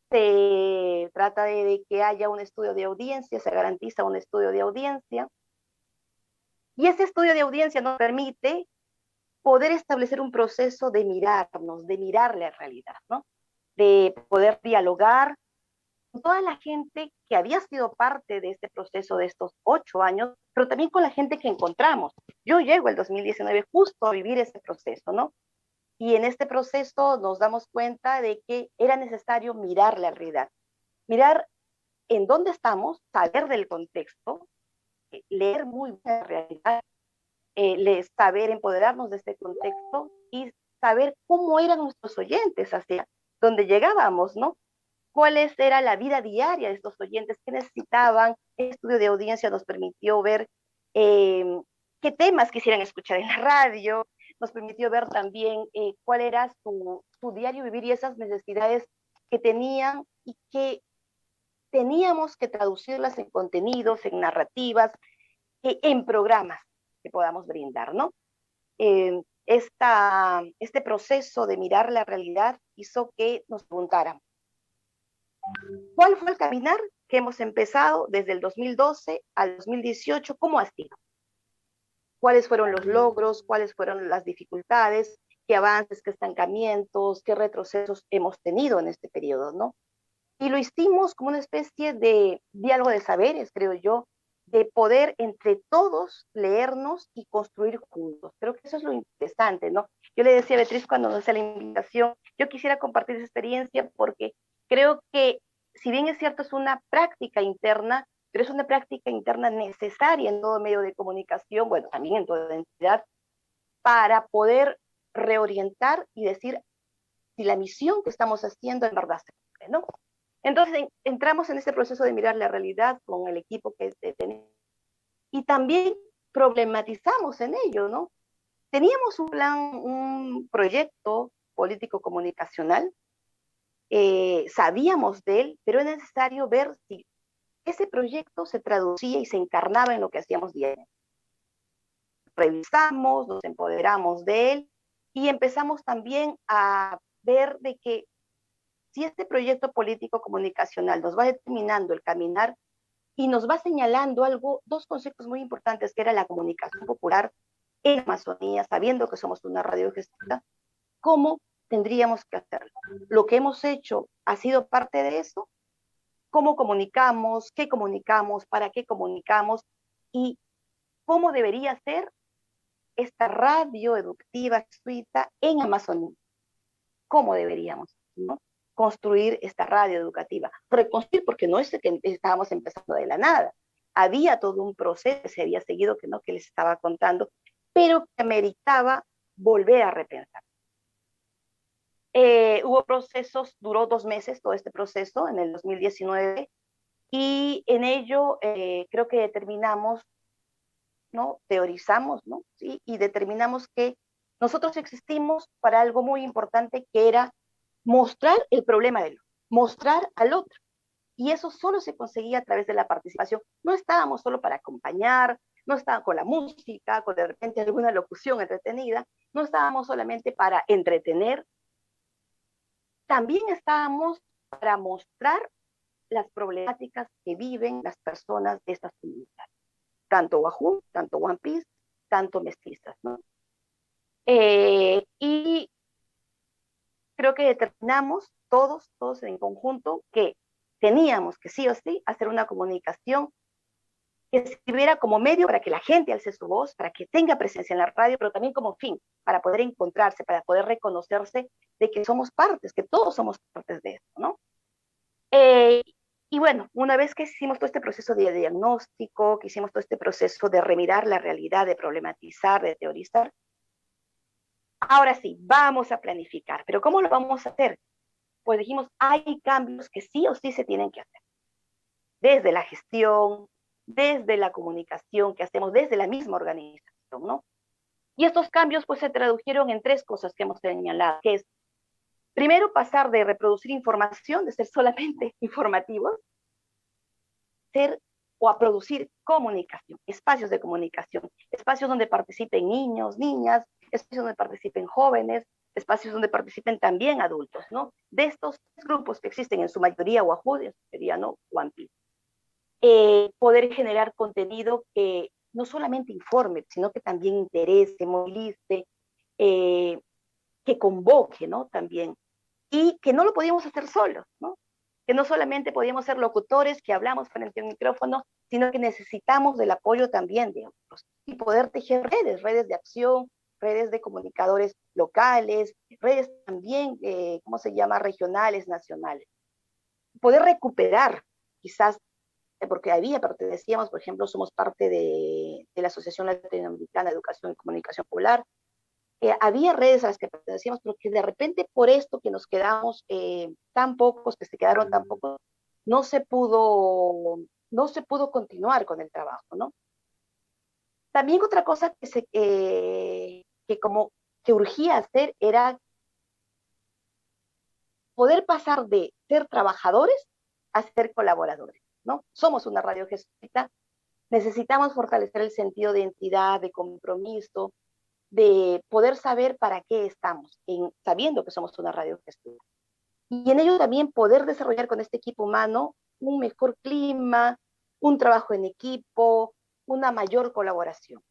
se trata de que haya un estudio de audiencia, se garantiza un estudio de audiencia, y ese estudio de audiencia nos permite poder establecer un proceso de mirarnos, de mirar la realidad, ¿no? De poder dialogar con toda la gente que había sido parte de este proceso de estos 8 años, pero también con la gente que encontramos. Yo llego el 2019 justo a vivir ese proceso, ¿no? Y en este proceso nos damos cuenta de que era necesario mirar la realidad, mirar en dónde estamos, saber del contexto, leer muy bien la realidad, saber empoderarnos de este contexto y saber cómo eran nuestros oyentes, hacia dónde llegábamos, ¿no? Cuál era la vida diaria de estos oyentes, qué necesitaban. El estudio de audiencia nos permitió ver qué temas quisieran escuchar en la radio, nos permitió ver también cuál era su diario vivir y esas necesidades que tenían y que teníamos que traducirlas en contenidos, en narrativas, en programas que podamos brindar, ¿no? Este proceso de mirar la realidad hizo que nos preguntáramos, ¿cuál fue el caminar que hemos empezado desde el 2012 al 2018? ¿Cómo ha sido? ¿Cuáles fueron los logros? ¿Cuáles fueron las dificultades? ¿Qué avances, qué estancamientos, qué retrocesos hemos tenido en este periodo, ¿no? Y lo hicimos como una especie de diálogo de saberes, creo yo, de poder entre todos leernos y construir juntos. Creo que eso es lo interesante, ¿no? Yo le decía a Beatriz cuando nos hacía la invitación, yo quisiera compartir esa experiencia porque creo que, si bien es cierto, es una práctica interna, pero es una práctica interna necesaria en todo medio de comunicación, bueno, también en toda entidad, para poder reorientar y decir si la misión que estamos haciendo en verdad se cumple, ¿no? Entonces entramos en este proceso de mirar la realidad con el equipo que tenemos y también problematizamos en ello, ¿no? Teníamos un plan, un proyecto político comunicacional, sabíamos de él, pero es necesario ver si ese proyecto se traducía y se encarnaba en lo que hacíamos diariamente. Revisamos, nos empoderamos de él y empezamos también a ver de que si este proyecto político comunicacional nos va determinando el caminar y nos va señalando dos conceptos muy importantes, que era la comunicación popular en Amazonía, sabiendo que somos una radio gestora, ¿cómo tendríamos que hacerlo? Lo que hemos hecho ha sido parte de eso. ¿Cómo comunicamos? ¿Qué comunicamos? ¿Para qué comunicamos? Y cómo debería ser esta radio educativa gratuita en Amazonía. ¿Cómo deberíamos? ¿No? construir esta radio educativa. Reconstruir, porque no es que estábamos empezando de la nada. Había todo un proceso que se había seguido, que les estaba contando, pero que meritaba volver a repensar. Hubo procesos, duró 2 meses todo este proceso, en el 2019, y en ello creo que determinamos, ¿no? Teorizamos, ¿no? ¿Sí? Y determinamos que nosotros existimos para algo muy importante, que era mostrar el problema del otro, mostrar al otro. Y eso solo se conseguía a través de la participación. No estábamos solo para acompañar, no estábamos con la música, con de repente alguna locución entretenida, no estábamos solamente para entretener, también estábamos para mostrar las problemáticas que viven las personas de estas comunidades, tanto wajún, tanto huampis, tanto mestizas, ¿no? Y creo que determinamos todos en conjunto que teníamos que sí o sí hacer una comunicación que sirviera como medio para que la gente alce su voz, para que tenga presencia en la radio, pero también como fin, para poder encontrarse, para poder reconocerse de que somos partes, que todos somos partes de esto, ¿no? Y bueno, una vez que hicimos todo este proceso de diagnóstico, que hicimos todo este proceso de remirar la realidad, de problematizar, de teorizar, ahora sí, vamos a planificar. ¿Pero cómo lo vamos a hacer? Pues dijimos, hay cambios que sí o sí se tienen que hacer. Desde la gestión, desde la comunicación que hacemos, desde la misma organización, ¿no? Y estos cambios pues se tradujeron en 3 cosas que hemos señalado, que es, primero, pasar de reproducir información, de ser solamente informativos, o a producir comunicación, espacios de comunicación, espacios donde participen niños, niñas, espacios donde participen jóvenes, espacios donde participen también adultos, ¿no? De estos grupos que existen en su mayoría wajún, en su mayoría no huampi. Poder generar contenido que no solamente informe, sino que también interese, movilice, que convoque, ¿no? También. Y que no lo podíamos hacer solos, ¿no? Que no solamente podíamos ser locutores que hablamos frente a un micrófono, sino que necesitamos del apoyo también de otros. Y poder tejer redes de acción, redes de comunicadores locales, redes también, ¿cómo se llama?, regionales, nacionales. Poder recuperar, quizás, porque pertenecíamos, por ejemplo, somos parte de la Asociación Latinoamericana de Educación y Comunicación Popular. Había redes a las que pertenecíamos, pero que de repente por esto que nos quedamos tan pocos, que se quedaron tan pocos, no se pudo continuar con el trabajo, ¿no? También otra cosa que urgía hacer era poder pasar de ser trabajadores a ser colaboradores, ¿no? Somos una radio jesuita, necesitamos fortalecer el sentido de identidad, de compromiso, de poder saber para qué estamos, sabiendo que somos una radio jesuita. Y en ello también poder desarrollar con este equipo humano un mejor clima, un trabajo en equipo, una mayor colaboración.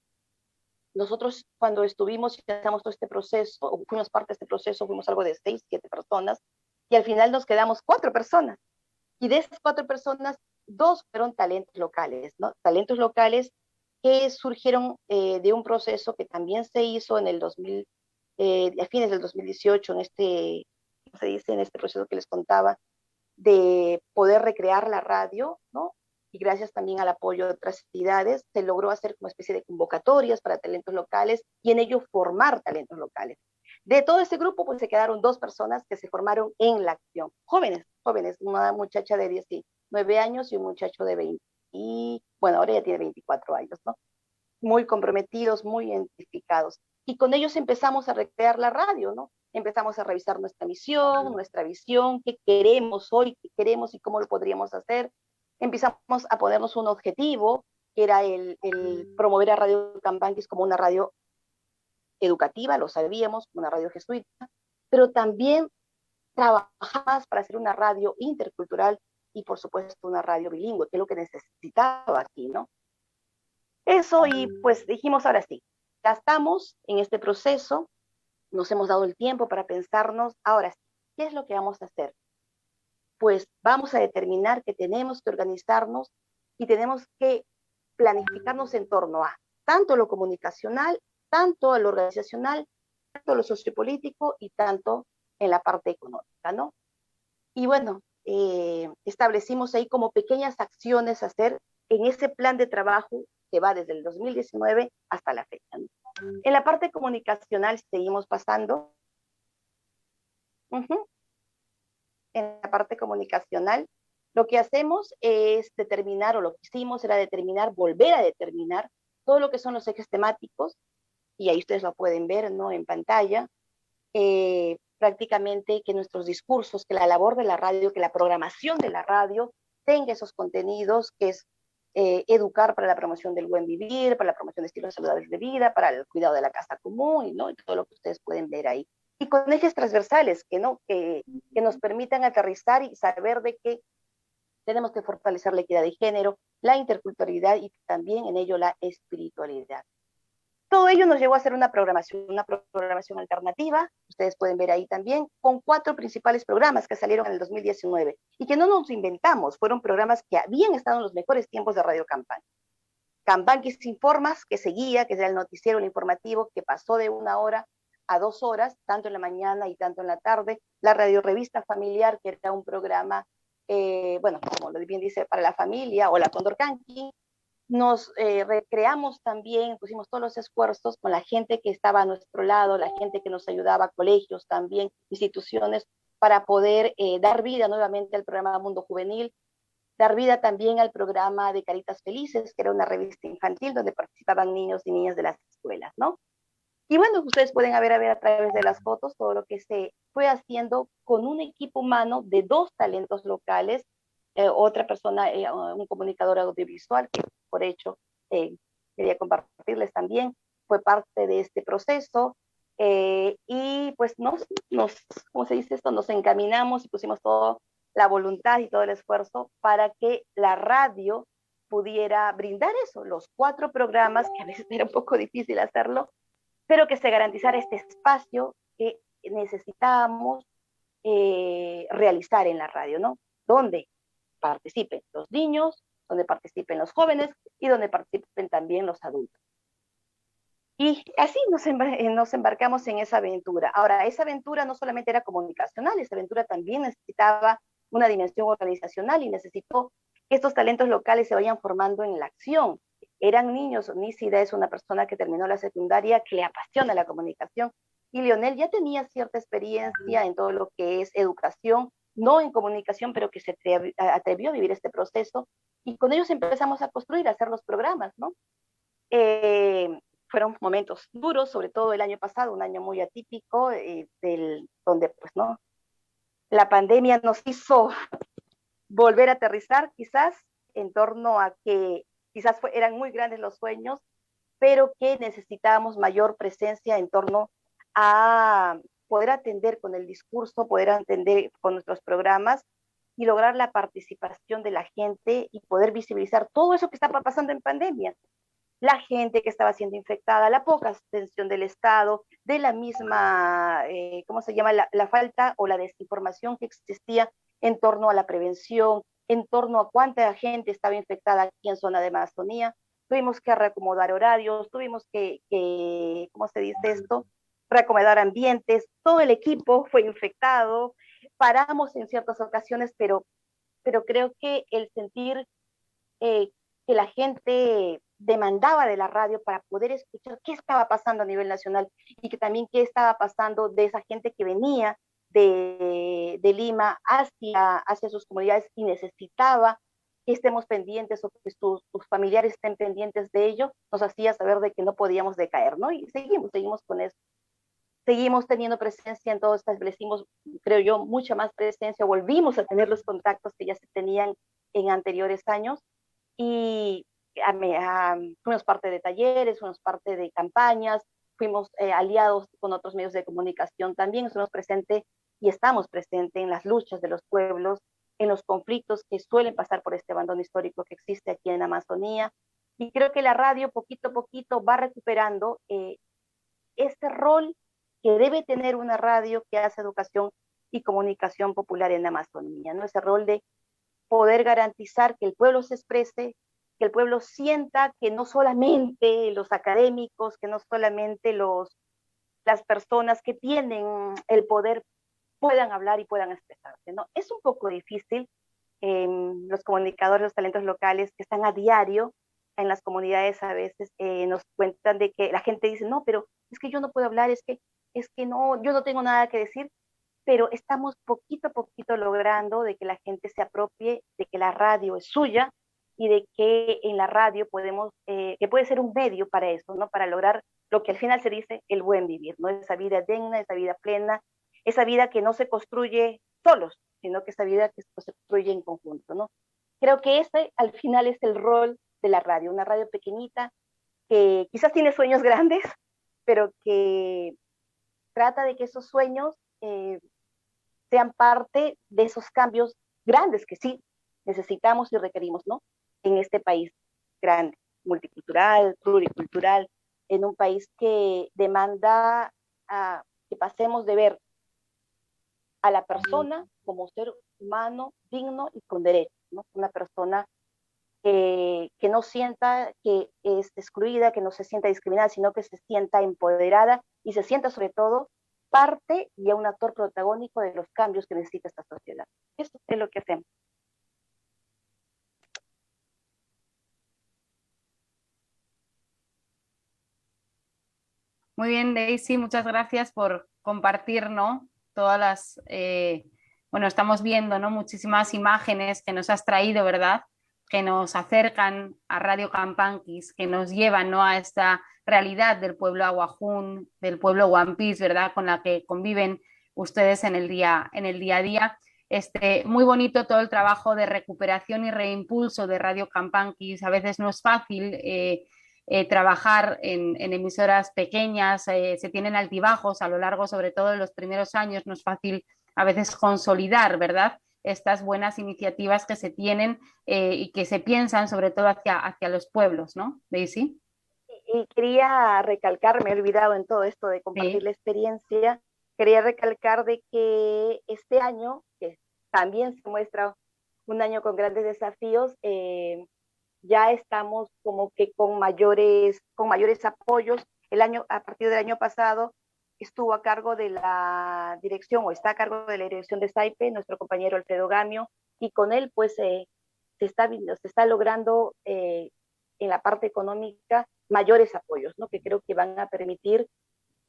Nosotros cuando estuvimos y empezamos todo este proceso, o fuimos parte de este proceso, fuimos algo de 6, 7 personas, y al final nos quedamos 4 personas. Y de esas 4 personas, 2 fueron talentos locales, ¿no? Talentos locales que surgieron de un proceso que también se hizo en el a fines del 2018, en este proceso que les contaba, de poder recrear la radio, ¿no? Y gracias también al apoyo de otras entidades, se logró hacer como especie de convocatorias para talentos locales y en ello formar talentos locales. De todo ese grupo, pues se quedaron 2 personas que se formaron en la acción. Jóvenes, una muchacha de 19 años y un muchacho de 20. Y bueno, ahora ya tiene 24 años, ¿no? Muy comprometidos, muy identificados. Y con ellos empezamos a recrear la radio, ¿no? Empezamos a revisar nuestra misión, nuestra visión, qué queremos hoy, qué queremos y cómo lo podríamos hacer. Empezamos a ponernos un objetivo, que era el promover a Radio Campanquis como una radio educativa, lo sabíamos, una radio jesuita, pero también trabajar para hacer una radio intercultural y por supuesto una radio bilingüe, que es lo que necesitaba aquí, ¿no? Eso, y pues dijimos, ahora sí, ya estamos en este proceso, nos hemos dado el tiempo para pensarnos, ahora sí, ¿qué es lo que vamos a hacer? Pues vamos a determinar que tenemos que organizarnos y tenemos que planificarnos en torno a tanto lo comunicacional, tanto a lo organizacional, tanto a lo sociopolítico y tanto en la parte económica, ¿no? Y bueno, establecimos ahí como pequeñas acciones a hacer en ese plan de trabajo que va desde el 2019 hasta la fecha, ¿no? En la parte comunicacional seguimos pasando. En la parte comunicacional, lo que hacemos es determinar, o lo que hicimos era determinar, volver a determinar todo lo que son los ejes temáticos, y ahí ustedes lo pueden ver, ¿no?, en pantalla. Prácticamente que nuestros discursos, que la labor de la radio, que la programación de la radio tenga esos contenidos, que es educar para la promoción del buen vivir, para la promoción de estilos saludables de vida, para el cuidado de la casa común, ¿no?, y todo lo que ustedes pueden ver ahí. Y con ejes transversales que nos permitan aterrizar y saber de que tenemos que fortalecer la equidad de género, la interculturalidad y también en ello la espiritualidad. Todo ello nos llevó a hacer una programación alternativa, ustedes pueden ver ahí también, con 4 principales programas que salieron en el 2019 y que no nos inventamos, fueron programas que habían estado en los mejores tiempos de Radio Campán. Campán que se informas, que seguía, que era el noticiero, el informativo, que pasó de 1 hora a 2 horas, tanto en la mañana y tanto en la tarde. La Radio Revista Familiar, que era un programa, bueno, como lo bien dice, para la familia, o la Condorcanqui. Nos recreamos también, pusimos todos los esfuerzos con la gente que estaba a nuestro lado, la gente que nos ayudaba, colegios también, instituciones, para poder dar vida nuevamente al programa Mundo Juvenil, dar vida también al programa de Caritas Felices, que era una revista infantil donde participaban niños y niñas de las escuelas, ¿no? Y bueno, ustedes pueden ver a través de las fotos todo lo que se fue haciendo con un equipo humano de 2 talentos locales, otra persona, un comunicador audiovisual, que por hecho quería compartirles también, fue parte de este proceso, y pues ¿cómo se dice esto? Nos encaminamos y pusimos toda la voluntad y todo el esfuerzo para que la radio pudiera brindar eso, los 4 programas, que a veces era un poco difícil hacerlo, pero que se garantizara este espacio que necesitábamos realizar en la radio, ¿no? Donde participen los niños, donde participen los jóvenes y donde participen también los adultos. Y así nos embarcamos en esa aventura. Ahora, esa aventura no solamente era comunicacional, esa aventura también necesitaba una dimensión organizacional y necesitó que estos talentos locales se vayan formando en la acción. Eran niños. Nísida es una persona que terminó la secundaria, que le apasiona la comunicación, y Leonel ya tenía cierta experiencia en todo lo que es educación, no en comunicación, pero que se atrevió a vivir este proceso, y con ellos empezamos a construir, a hacer los programas, ¿no? Fueron momentos duros, sobre todo el año pasado, un año muy atípico, donde pues no, la pandemia nos hizo volver a aterrizar quizás en torno a que quizás eran muy grandes los sueños, pero que necesitábamos mayor presencia en torno a poder atender con el discurso, poder atender con nuestros programas y lograr la participación de la gente y poder visibilizar todo eso que estaba pasando en pandemia. La gente que estaba siendo infectada, la poca atención del Estado, de la misma, ¿cómo se llama? La falta o la desinformación que existía en torno a la prevención, en torno a cuánta gente estaba infectada aquí en zona de Amazonía. Tuvimos que reacomodar horarios, tuvimos que ¿cómo se dice esto? Reacomodar ambientes, todo el equipo fue infectado, paramos en ciertas ocasiones, pero creo que el sentir que la gente demandaba de la radio para poder escuchar qué estaba pasando a nivel nacional y que también qué estaba pasando de esa gente que venía de Lima hacia sus comunidades y necesitaba que estemos pendientes o que sus familiares estén pendientes de ello, nos hacía saber de que no podíamos decaer, ¿no? Y seguimos con eso. Seguimos teniendo presencia en todo, establecimos, creo yo, mucha más presencia, volvimos a tener los contactos que ya se tenían en anteriores años y fuimos parte de talleres, fuimos parte de campañas, fuimos aliados con otros medios de comunicación también, estuvimos presentes y estamos presentes en las luchas de los pueblos, en los conflictos que suelen pasar por este abandono histórico que existe aquí en Amazonía, y creo que la radio poquito a poquito va recuperando este rol que debe tener una radio que hace educación y comunicación popular en la Amazonía, ¿no? Ese rol de poder garantizar que el pueblo se exprese, que el pueblo sienta que no solamente los académicos, que no solamente las personas que tienen el poder puedan hablar y puedan expresarse, ¿no? Es un poco difícil. Los comunicadores, los talentos locales que están a diario en las comunidades a veces nos cuentan de que la gente dice, no, pero es que yo no puedo hablar, es que no, yo no tengo nada que decir, pero estamos poquito a poquito logrando de que la gente se apropie, de que la radio es suya y de que en la radio podemos, que puede ser un medio para eso, ¿no? Para lograr lo que al final se dice el buen vivir, ¿no? Esa vida digna, esa vida plena, esa vida que no se construye solos, sino que esa vida que se construye en conjunto, ¿no? Creo que ese al final es el rol de la radio, una radio pequeñita que quizás tiene sueños grandes, pero que trata de que esos sueños sean parte de esos cambios grandes que sí necesitamos y requerimos, ¿no? En este país grande, multicultural, pluricultural, en un país que demanda que pasemos de ver a la persona como ser humano digno y con derechos, ¿no? Una persona que no sienta que es excluida, que no se sienta discriminada, sino que se sienta empoderada y se sienta sobre todo parte y un actor protagónico de los cambios que necesita esta sociedad. Eso es lo que hacemos. Muy bien, Daisy, muchas gracias por compartir, ¿no? Todas las, bueno, estamos viendo, ¿no? Muchísimas imágenes que nos has traído, ¿verdad? Que nos acercan a Radio Campanquis, que nos llevan, ¿no? A esta realidad del pueblo aguajún, del pueblo huampís, ¿verdad? Con la que conviven ustedes en el día a día. Muy bonito todo el trabajo de recuperación y reimpulso de Radio Campanquis. A veces no es fácil trabajar en emisoras pequeñas, se tienen altibajos a lo largo, sobre todo en los primeros años, no es fácil a veces consolidar, ¿verdad? Estas buenas iniciativas que se tienen y que se piensan sobre todo hacia los pueblos, ¿no, Daisy? Y quería recalcar, me he olvidado en todo esto de compartir la experiencia, quería recalcar de que este año, que también se muestra un año con grandes desafíos, ya estamos como que con mayores apoyos. A partir del año pasado estuvo a cargo de la dirección, o está a cargo de la dirección de SAIPE, nuestro compañero Alfredo Gamio, y con él pues se está logrando en la parte económica mayores apoyos, ¿no? Que creo que van a permitir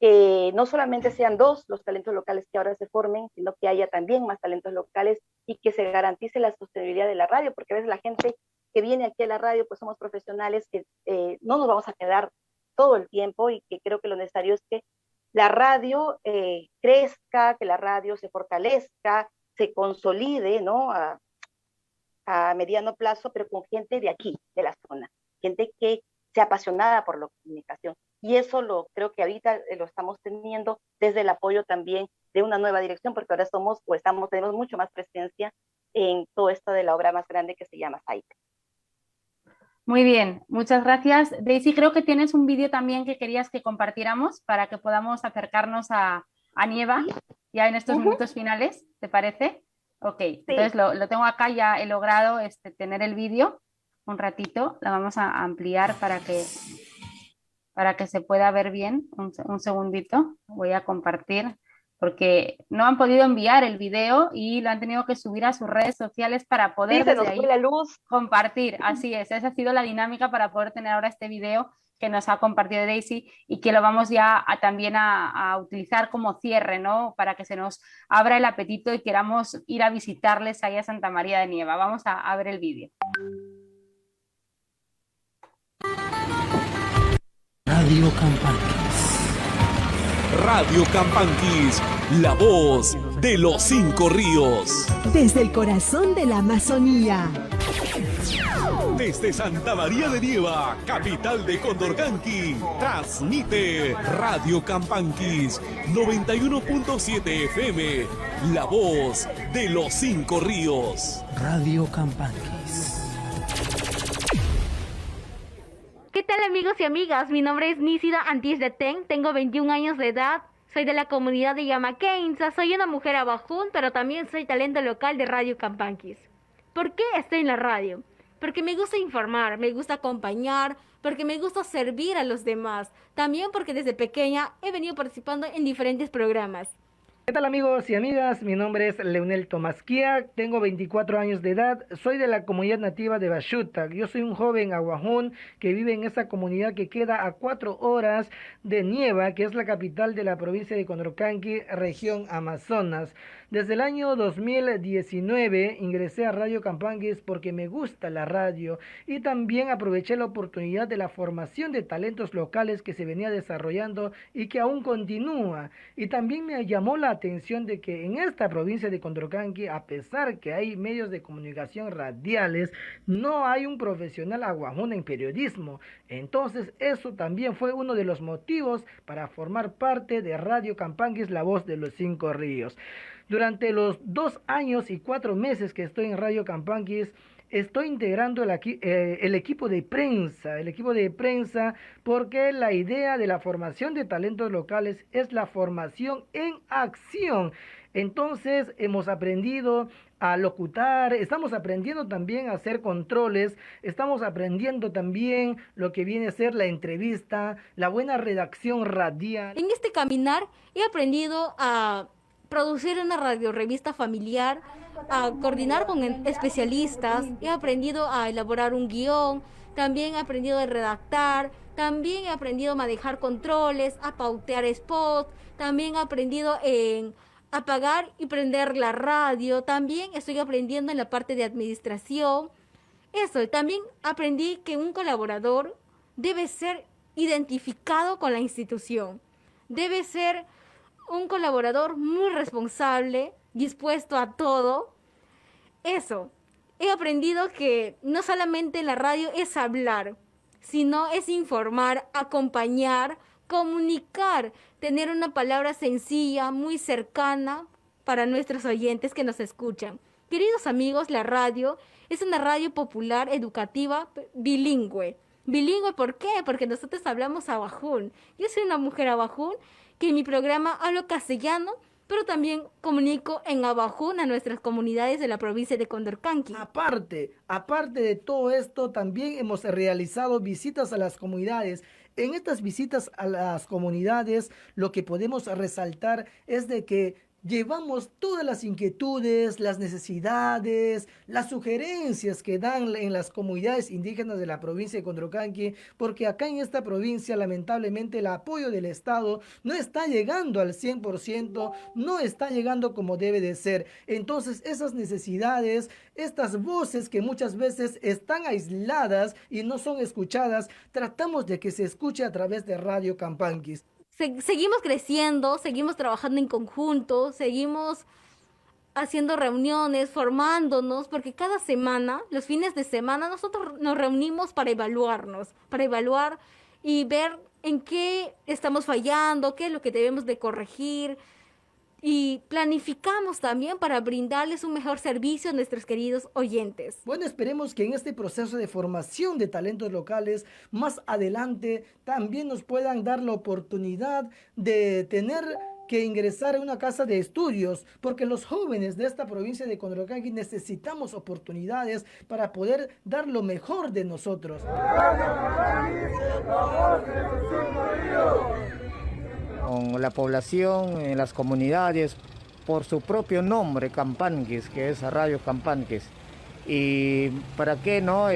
que no solamente sean 2 los talentos locales que ahora se formen, sino que haya también más talentos locales y que se garantice la sostenibilidad de la radio, porque a veces la gente que viene aquí a la radio, pues somos profesionales que no nos vamos a quedar todo el tiempo, y que creo que lo necesario es que la radio crezca, que la radio se fortalezca, se consolide, ¿no? A mediano plazo, pero con gente de aquí, de la zona, gente que sea apasionada por la comunicación. Y eso creo que ahorita lo estamos teniendo desde el apoyo también de una nueva dirección, porque ahora tenemos mucho más presencia en todo esto de la obra más grande que se llama SAIPE. Muy bien, muchas gracias. Daisy, creo que tienes un vídeo también que querías que compartiéramos para que podamos acercarnos a Nieva ya en estos minutos finales, ¿te parece? Ok, sí. Entonces lo tengo acá, ya he logrado tener el vídeo un ratito, lo vamos a ampliar para que se pueda ver bien. Un segundito, voy a compartir, porque no han podido enviar el video y lo han tenido que subir a sus redes sociales para poder desde ahí la luz. Compartir. Así es, esa ha sido la dinámica para poder tener ahora este video que nos ha compartido Daisy y que lo vamos ya también a utilizar como cierre, ¿no? Para que se nos abra el apetito y queramos ir a visitarles ahí a Santa María de Nieva. Vamos a ver el vídeo. Radio Campanquis. Radio Campanquis, la voz de los 5 ríos. Desde el corazón de la Amazonía. Desde Santa María de Nieva, capital de Condorcanqui, transmite Radio Campanquis 91.7 FM, la voz de los 5 ríos. Radio Campanquis. ¿Qué tal, amigos y amigas? Mi nombre es Nísida Antis de Ten, tengo 21 años de edad, soy de la comunidad de Yamaquenza, soy una mujer abajún, pero también soy talento local de Radio Campanquis. ¿Por qué estoy en la radio? Porque me gusta informar, me gusta acompañar, porque me gusta servir a los demás. También porque desde pequeña he venido participando en diferentes programas. ¿Qué tal amigos y amigas? Mi nombre es Leonel Tomasquia, tengo 24 años de edad, soy de la comunidad nativa de Bashuta. Yo soy un joven aguajún que vive en esa comunidad que queda a 4 horas de Nieva, que es la capital de la provincia de Condorcanqui, región Amazonas. Desde el año 2019 ingresé a Radio Campanquis porque me gusta la radio y también aproveché la oportunidad de la formación de talentos locales que se venía desarrollando y que aún continúa. Y también me llamó la atención de que en esta provincia de Condorcanqui, a pesar que hay medios de comunicación radiales, no hay un profesional aguajún en periodismo. Entonces eso también fue uno de los motivos para formar parte de Radio Campanquis, la voz de los 5 ríos. Durante los 2 años y 4 meses que estoy en Radio Campanquis, estoy integrando el equipo de prensa, porque la idea de la formación de talentos locales es la formación en acción. Entonces hemos aprendido a locutar, estamos aprendiendo también a hacer controles, estamos aprendiendo también lo que viene a ser la entrevista, la buena redacción radial. En este caminar he aprendido a producir una radiorevista familiar, a coordinar con especialistas, he aprendido a elaborar un guión, también he aprendido a redactar, también he aprendido a manejar controles, a pautear spots, también he aprendido en apagar y prender la radio, también estoy aprendiendo en la parte de administración. Eso, también aprendí que un colaborador debe ser identificado con la institución, debe ser un colaborador muy responsable, dispuesto a todo. Eso, he aprendido que no solamente la radio es hablar, sino es informar, acompañar, comunicar, tener una palabra sencilla, muy cercana para nuestros oyentes que nos escuchan. Queridos amigos, la radio es una radio popular, educativa, bilingüe. Bilingüe, ¿por qué? Porque nosotros hablamos aguajún. Yo soy una mujer aguajún que en mi programa hablo castellano, pero también comunico en aguajún a nuestras comunidades de la provincia de Condorcanqui. Aparte de todo esto, también hemos realizado visitas a las comunidades. En estas visitas a las comunidades, lo que podemos resaltar es de que llevamos todas las inquietudes, las necesidades, las sugerencias que dan en las comunidades indígenas de la provincia de Condorcanqui, porque acá en esta provincia lamentablemente el apoyo del Estado no está llegando al 100%, no está llegando como debe de ser. Entonces esas necesidades, estas voces que muchas veces están aisladas y no son escuchadas, tratamos de que se escuche a través de Radio Campanquis. Seguimos creciendo, seguimos trabajando en conjunto, seguimos haciendo reuniones, formándonos, porque cada semana, los fines de semana, nosotros nos reunimos para evaluarnos, para evaluar y ver en qué estamos fallando, qué es lo que debemos de corregir, y planificamos también para brindarles un mejor servicio a nuestros queridos oyentes. Bueno, esperemos que en este proceso de formación de talentos locales, más adelante también nos puedan dar la oportunidad de tener que ingresar a una casa de estudios, porque los jóvenes de esta provincia de Condorcanqui necesitamos oportunidades para poder dar lo mejor de nosotros. Con la población en las comunidades por su propio nombre, Campanquis, que es Radio Campanquis. Y para qué no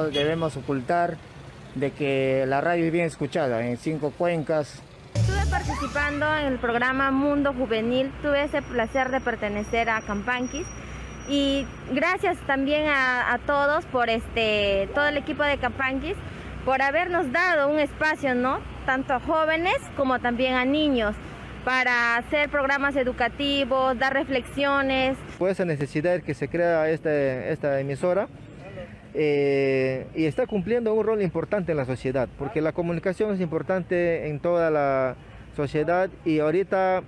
debemos ocultar de que la radio es bien escuchada en 5 cuencas. Estuve participando en el programa Mundo Juvenil, tuve ese placer de pertenecer a Campanquis y gracias también a todos por todo el equipo de Campanquis por habernos dado un espacio, ¿no? Tanto a jóvenes como también a niños, para hacer programas educativos, dar reflexiones. Por esa necesidad que se crea esta emisora y está cumpliendo un rol importante en la sociedad, porque la comunicación es importante en toda la sociedad y ahorita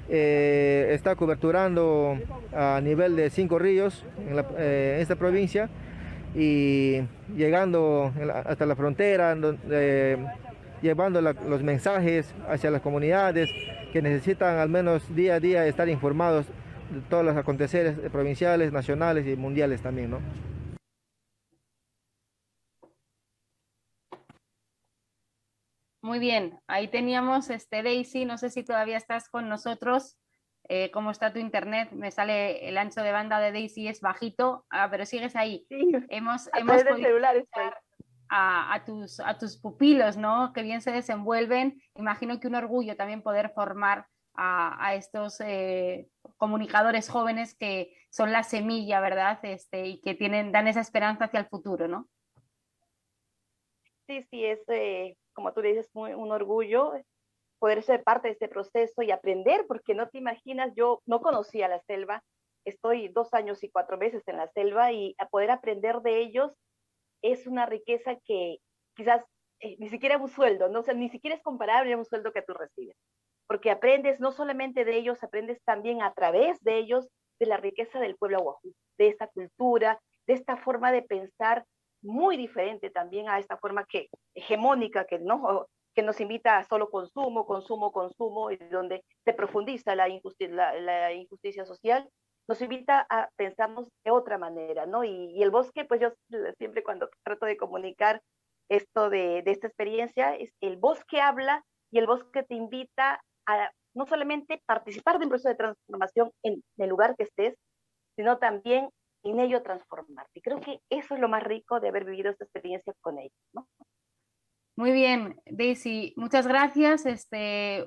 está coberturando a nivel de 5 ríos en esta provincia y llegando hasta la frontera, llevando los mensajes hacia las comunidades que necesitan al menos día a día estar informados de todos los aconteceres provinciales, nacionales y mundiales también, ¿no? Muy bien, ahí teníamos Daisy, no sé si todavía estás con nosotros. ¿Cómo está tu internet? Me sale el ancho de banda de Daisy, es bajito, pero sigues ahí. Sí, hemos través del podido celular estoy. a tus pupilos, ¿no? Que bien se desenvuelven. Imagino que un orgullo también poder formar a estos comunicadores jóvenes que son la semilla, ¿verdad? Y que dan esa esperanza hacia el futuro, ¿no? Sí, sí, es, como tú dices, un orgullo poder ser parte de este proceso y aprender, porque no te imaginas, yo no conocía la selva, estoy 2 años y 4 meses en la selva y a poder aprender de ellos es una riqueza que quizás ni siquiera un sueldo, ¿no? O sea, ni siquiera es comparable a un sueldo que tú recibes, porque aprendes no solamente de ellos, aprendes también a través de ellos de la riqueza del pueblo aguajú, de esta cultura, de esta forma de pensar muy diferente también a esta forma hegemónica que nos invita a solo consumo, consumo, consumo, y donde se profundiza la injusticia social, nos invita a pensarnos de otra manera, ¿no? Y el bosque, pues yo siempre cuando trato de comunicar esto de esta experiencia, es el bosque habla y el bosque te invita a no solamente participar de un proceso de transformación en el lugar que estés, sino también en ello transformarte. Y creo que eso es lo más rico de haber vivido esta experiencia con ellos, ¿no? Muy bien, Daisy, muchas gracias.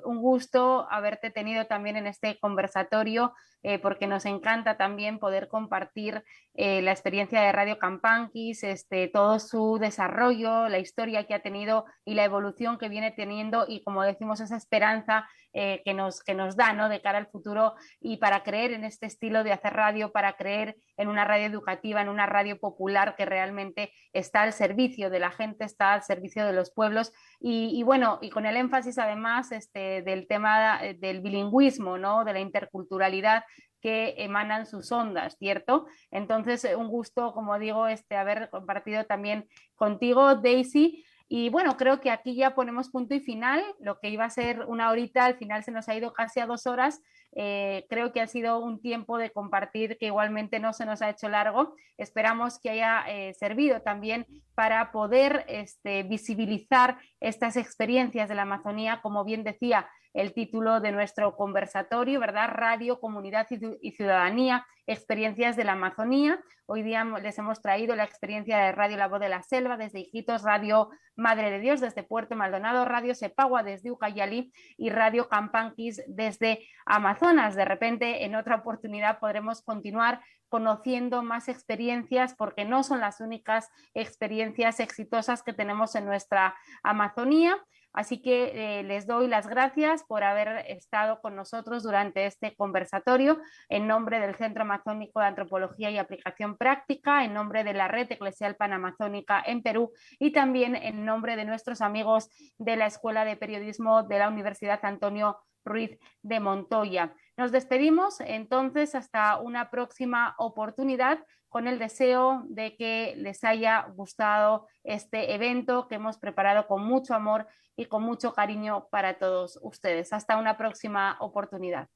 Un gusto haberte tenido también en este conversatorio, porque nos encanta también poder compartir la experiencia de Radio Campanquis, todo su desarrollo, la historia que ha tenido y la evolución que viene teniendo y, como decimos, esa esperanza que nos da, ¿no?, de cara al futuro, y para creer en este estilo de hacer radio, para creer en una radio educativa, en una radio popular que realmente está al servicio de la gente, está al servicio de los pueblos y bueno, y con el énfasis además del tema del bilingüismo, ¿no?, de la interculturalidad que emanan sus ondas, ¿cierto? Entonces, un gusto, como digo, haber compartido también contigo, Daisy. Y bueno, creo que aquí ya ponemos punto y final. Lo que iba a ser una horita, al final se nos ha ido casi a 2 horas. Creo que ha sido un tiempo de compartir que igualmente no se nos ha hecho largo. Esperamos que haya servido también para poder visibilizar estas experiencias de la Amazonía, como bien decía el título de nuestro conversatorio, ¿verdad? Radio, Comunidad y Ciudadanía, experiencias de la Amazonía. Hoy día les hemos traído la experiencia de Radio La Voz de la Selva desde Iquitos, Radio Madre de Dios desde Puerto Maldonado, Radio Cepagua desde Ucayali y Radio Campanquis desde Amazonas. De repente, en otra oportunidad podremos continuar conociendo más experiencias, porque no son las únicas experiencias exitosas que tenemos en nuestra Amazonía. Así que les doy las gracias por haber estado con nosotros durante este conversatorio en nombre del Centro Amazónico de Antropología y Aplicación Práctica, en nombre de la Red Eclesial Panamazónica en Perú y también en nombre de nuestros amigos de la Escuela de Periodismo de la Universidad Antonio Ruiz de Montoya. Nos despedimos entonces hasta una próxima oportunidad, con el deseo de que les haya gustado este evento que hemos preparado con mucho amor y con mucho cariño para todos ustedes. Hasta una próxima oportunidad.